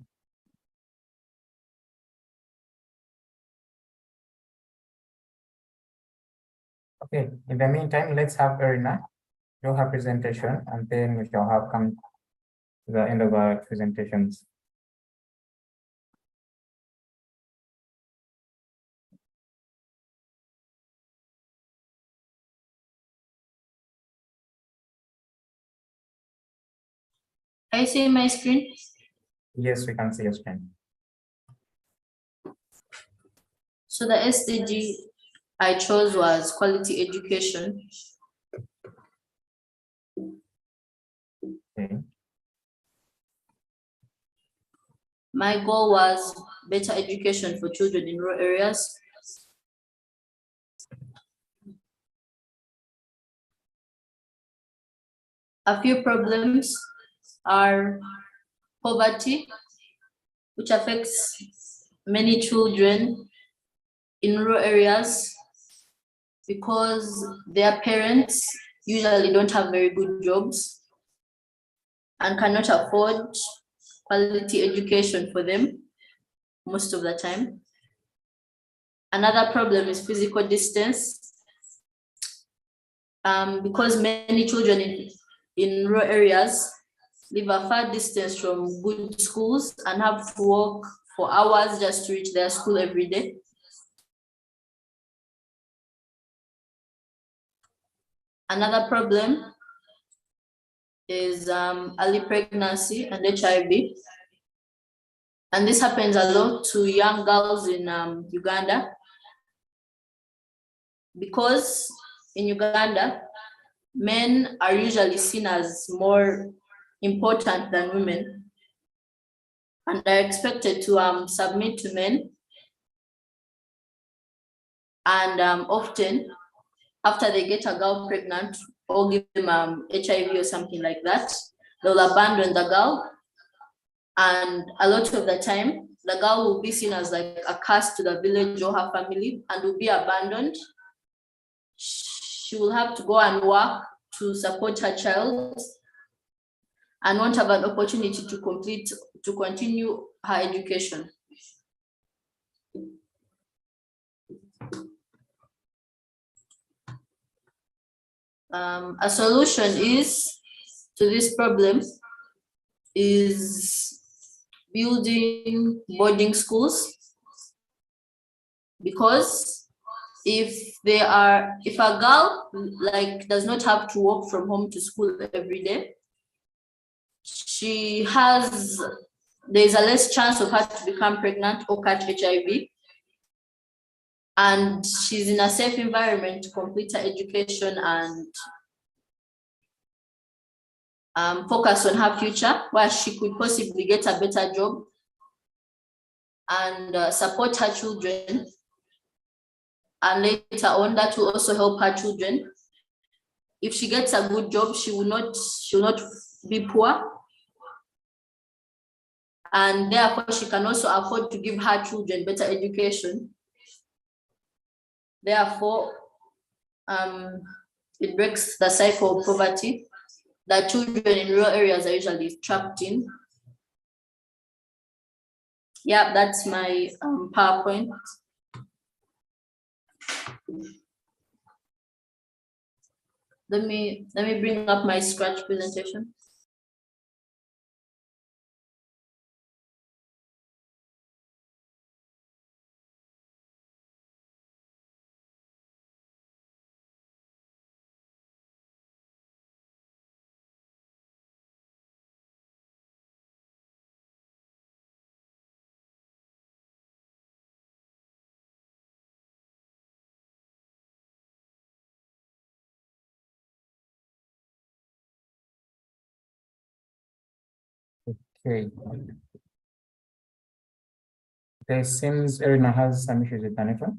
Okay, in the meantime, let's have Erina do her presentation and then we shall have come to the end of our presentations. I see my screen? Yes, we can see your screen. So the SDG I chose was quality education. Okay. My goal was better education for children in rural areas. A few problems are poverty, which affects many children in rural areas because their parents usually don't have very good jobs and cannot afford quality education for them most of the time. Another problem is physical distance, because many children in rural areas live a far distance from good schools and have to walk for hours just to reach their school every day. Another problem is early pregnancy and HIV. And this happens a lot to young girls in Uganda, because in Uganda, men are usually seen as more important than women and are expected to submit to men. And often, after they get a girl pregnant or give them HIV or something like that, they'll abandon the girl. And a lot of the time, the girl will be seen as like a curse to the village or her family and will be abandoned. She will have to go and work to support her child and won't have an opportunity to continue her education. A solution to this problem is building boarding schools, because if a girl does not have to walk from home to school every day, she has there's a less chance of her to become pregnant or catch HIV. And she's in a safe environment to complete her education and focus on her future, where she could possibly get a better job and support her children. And later on, that will also help her children. If she gets a good job, she will not be poor. And therefore, she can also afford to give her children better education. Therefore, it breaks the cycle of poverty that children in rural areas are usually trapped in. Yeah, that's my PowerPoint. Let me bring up my Scratch presentation. Okay. There seems Irina has some issues with the network.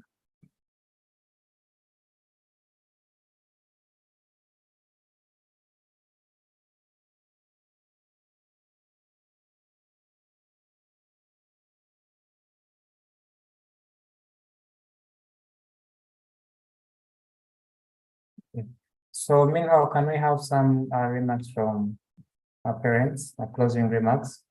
Okay. So meanwhile, can we have some remarks from our parents, closing remarks?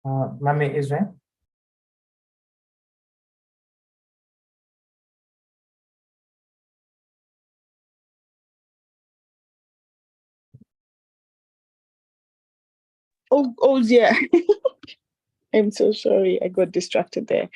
Mami Israel? Oh yeah. I'm so sorry. I got distracted there.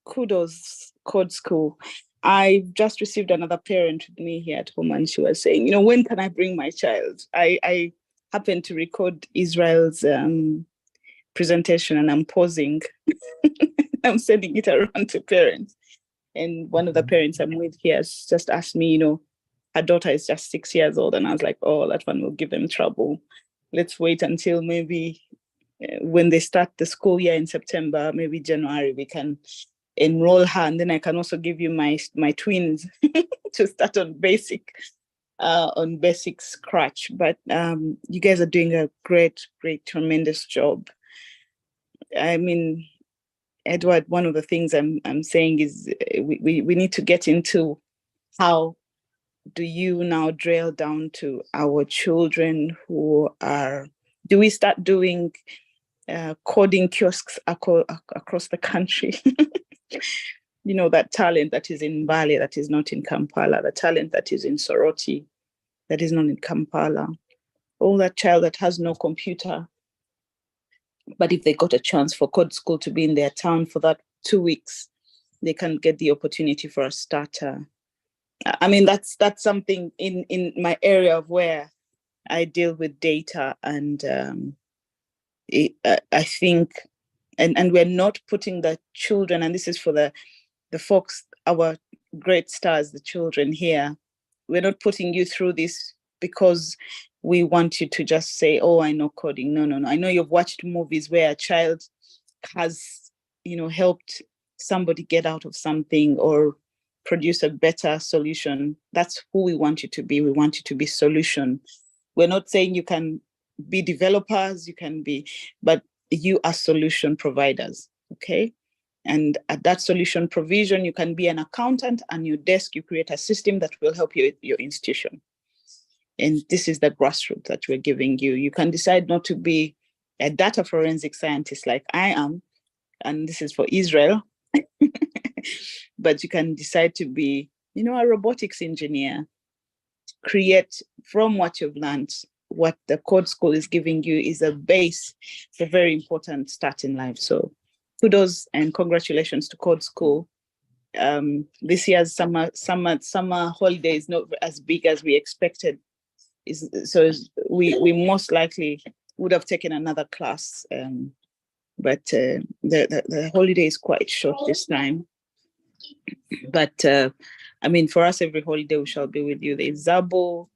Kudos, Code School. I just received another parent with me here at home, and she was saying, you know, when can I bring my child? I happened to record Israel's presentation, and I'm pausing. I'm sending it around to parents. And one of the parents I'm with here has just asked me, you know, her daughter is just 6 years old. And I was like, oh, that one will give them trouble. Let's wait until maybe when they start the school year in September, maybe January, we can enroll her. And then I can also give you my twins to start on basic Scratch. But you guys are doing a great, tremendous job. I mean, Edward, one of the things I'm saying is we need to get into how do you now drill down to our children who are, do we start doing coding kiosks across the country? You know, that talent that is in Bali, that is not in Kampala, the talent that is in Soroti, that is not in Kampala, or that child that has no computer, but if they got a chance for Code School to be in their town for that 2 weeks, they can get the opportunity for a starter. I mean, that's something in my area of where I deal with data, and I think, and we're not putting the children, and this is for the folks, our great stars, the children here, we're not putting you through this because we want you to just say, oh, I know coding. No. I know you've watched movies where a child has, you know, helped somebody get out of something or produce a better solution. That's who we want you to be. We want you to be solution. We're not saying you can be developers, you can be, but you are solution providers, okay? And at that solution provision, you can be an accountant, and your desk, you create a system that will help you, your institution. And this is the grassroots that we're giving you. You can decide not to be a data forensic scientist like I am, and this is for Israel, but you can decide to be, a robotics engineer, create from what you've learned. What the Code School is giving you is a base for a very important start in life. So kudos and congratulations to Code School. This year's summer holiday is not as big as we expected. So we most likely would have taken another class, but the holiday is quite short this time. But for us, every holiday we shall be with you. There's Zabo,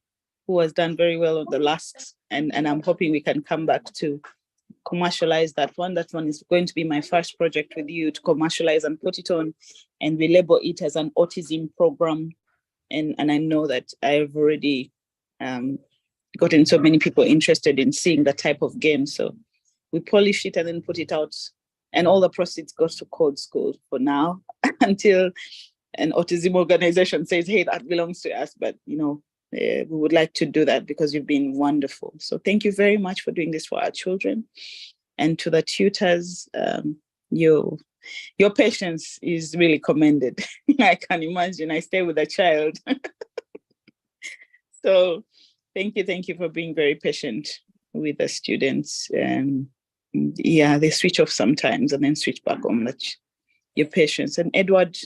who has done very well on the last, and I'm hoping we can come back to commercialize that one. That one is going to be my first project with you, to commercialize and put it on, and we label it as an autism program. And I know that I've already gotten so many people interested in seeing that type of game. So we polish it and then put it out, and all the proceeds goes to Code School for now until an autism organization says, hey, that belongs to us. But we would like to do that because you've been wonderful. So thank you very much for doing this for our children. And to the tutors, your patience is really commended. I can imagine. I stay with a child. So thank you for being very patient with the students. They switch off sometimes and then switch back on. Your patience. And Edward,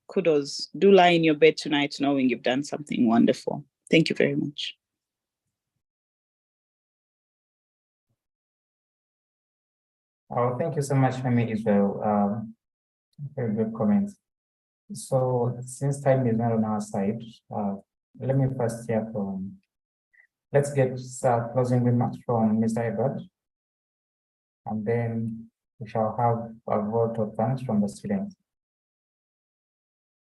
kudos. Do lie in your bed tonight knowing you've done something wonderful. Thank you very much. Oh, thank you so much, Mami Isabel. Very good comments. So since time is not on our side, let me first hear from, let's get closing remarks from Mr. Edward, and then we shall have a vote of thanks from the students.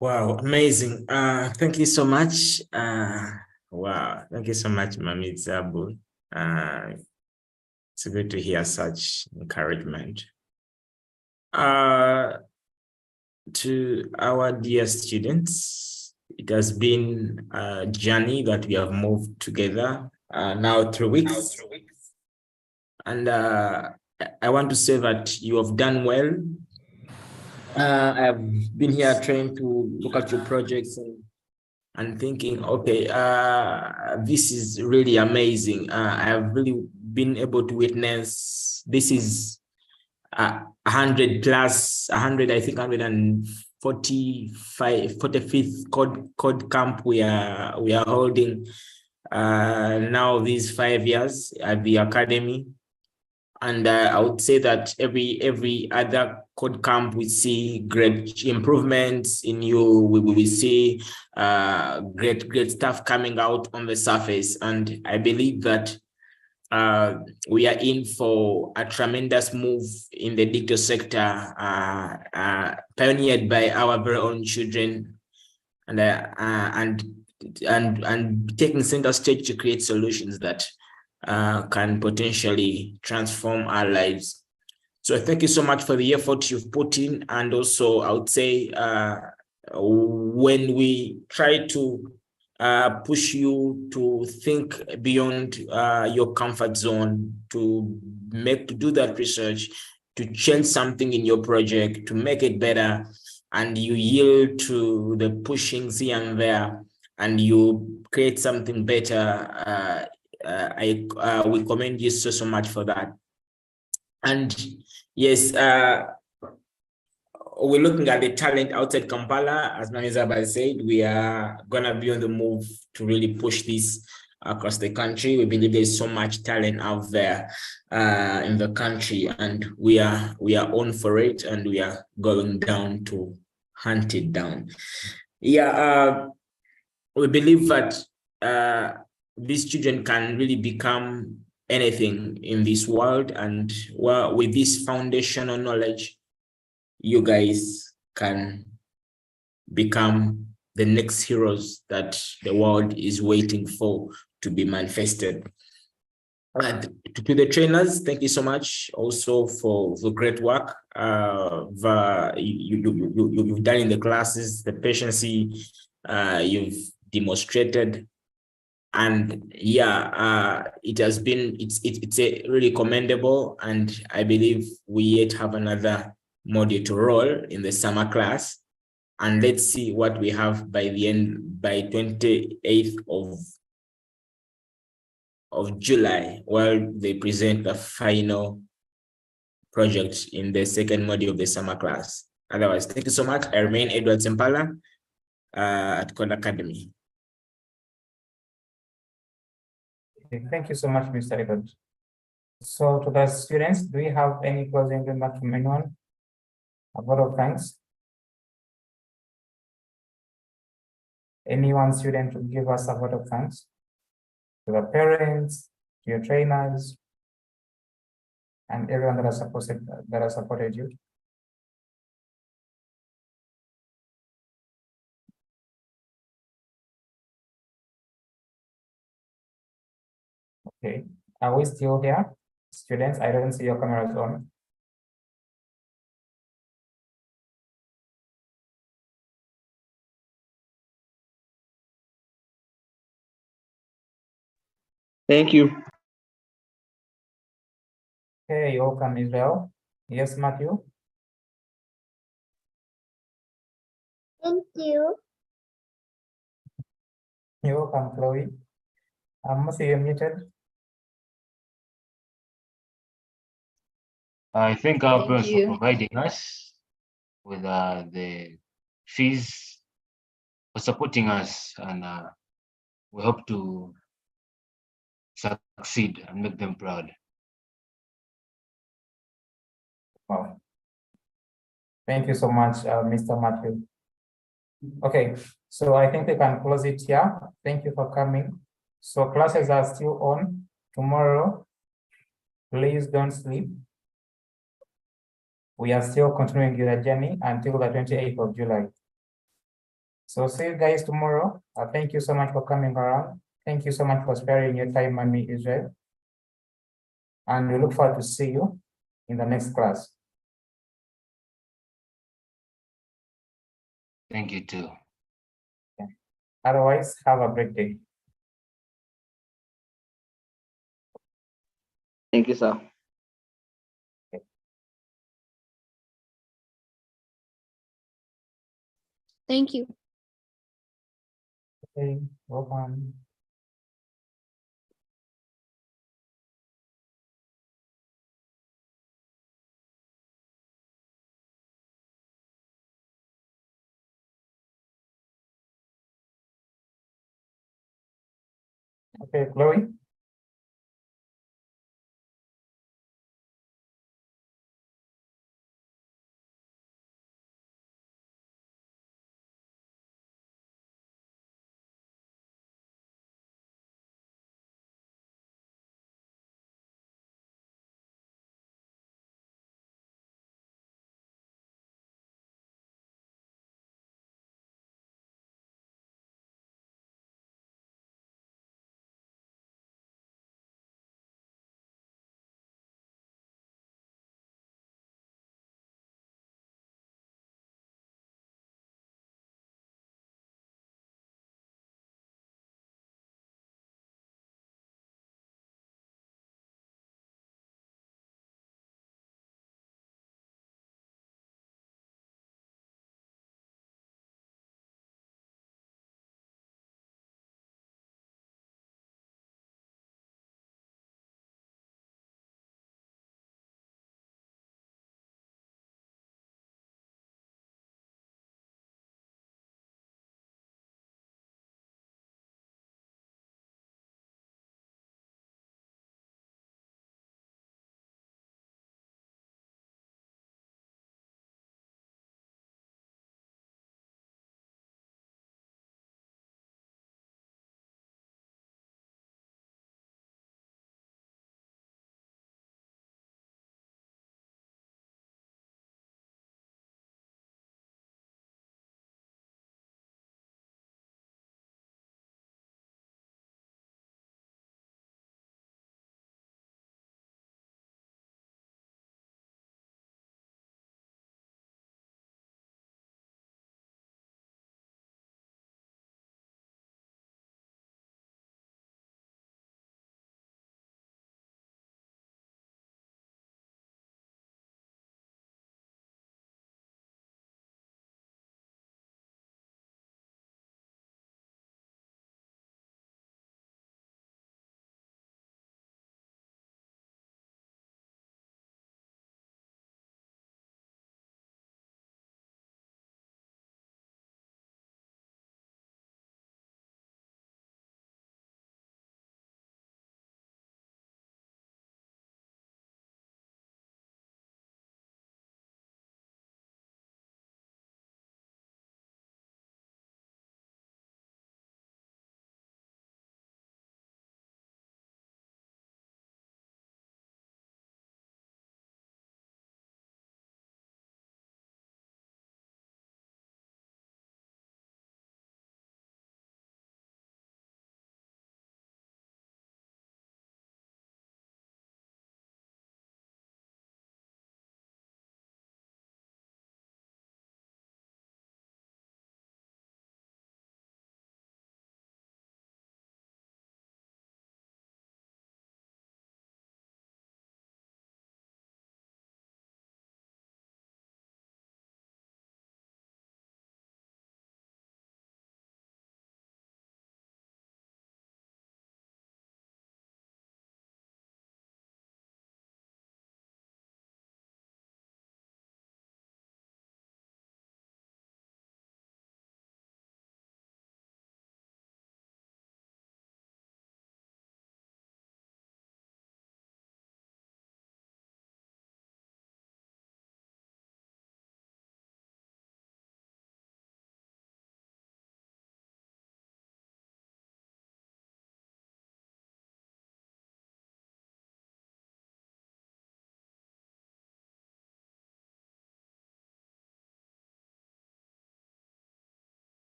Wow, amazing. Thank you so much. Wow, thank you so much, Mami Zabu. It's good to hear such encouragement. To our dear students, it has been a journey that we have moved together now 3 weeks. And I want to say that you have done well. I've been here trying to look at your projects and thinking, okay, this is really amazing. I've really been able to witness, this is 100 plus, 100, I think 145th code camp we are holding now these 5 years at the academy. And I would say that every other code camp, we see great improvements in you. We see great stuff coming out on the surface. And I believe that we are in for a tremendous move in the digital sector, pioneered by our very own children, and taking center stage to create solutions that can potentially transform our lives. So thank you so much for the effort you've put in. And also I would say when we try to push you to think beyond your comfort zone, to do that research, to change something in your project, to make it better, and you yield to the pushings here and there, and you create something better, we commend you so much for that. And yes, we're looking at the talent outside Kampala. As Manizaba said, we are gonna be on the move to really push this across the country. We believe there's so much talent out there in the country, and we are on for it, and we are going down to hunt it down. Yeah, we believe that these children can really become anything in this world, and well, with this foundational knowledge, you guys can become the next heroes that the world is waiting for to be manifested. And to the trainers, thank you so much also for the great work you've done in the classes, the patience you've demonstrated. And yeah, it's a really commendable, and I believe we yet have another module to roll in the summer class. And let's see what we have by the end, by 28th of July, while they present the final project in the second module of the summer class. Otherwise, thank you so much. I remain Edward Sempala at Code Academy. Okay, thank you so much, Mr. Edward. So to the students, do we have any closing remarks from anyone? A vote of thanks. Any one student to give us a vote of thanks? To the parents, to your trainers, and everyone that has supported you. Okay, are we still here? Students, I don't see your cameras on. Thank you. Okay, welcome, Israel. Yes, Matthew. Thank you. You're welcome, Chloe. Matthew, you're muted. I thank our Thank parents for you. providing us with the fees, for supporting us, and we hope to succeed and make them proud. Wow. Thank you so much, Mr. Matthew. Okay, so I think we can close it here. Thank you for coming. So classes are still on tomorrow. Please don't sleep. We are still continuing the journey until the 28th of July. So see you guys tomorrow. Thank you so much for coming around. Thank you so much for sparing your time on me, Israel. And we look forward to see you in the next class. Thank you too. Otherwise, have a great day. Thank you, sir. Thank you. Okay, welcome. Okay, Chloe.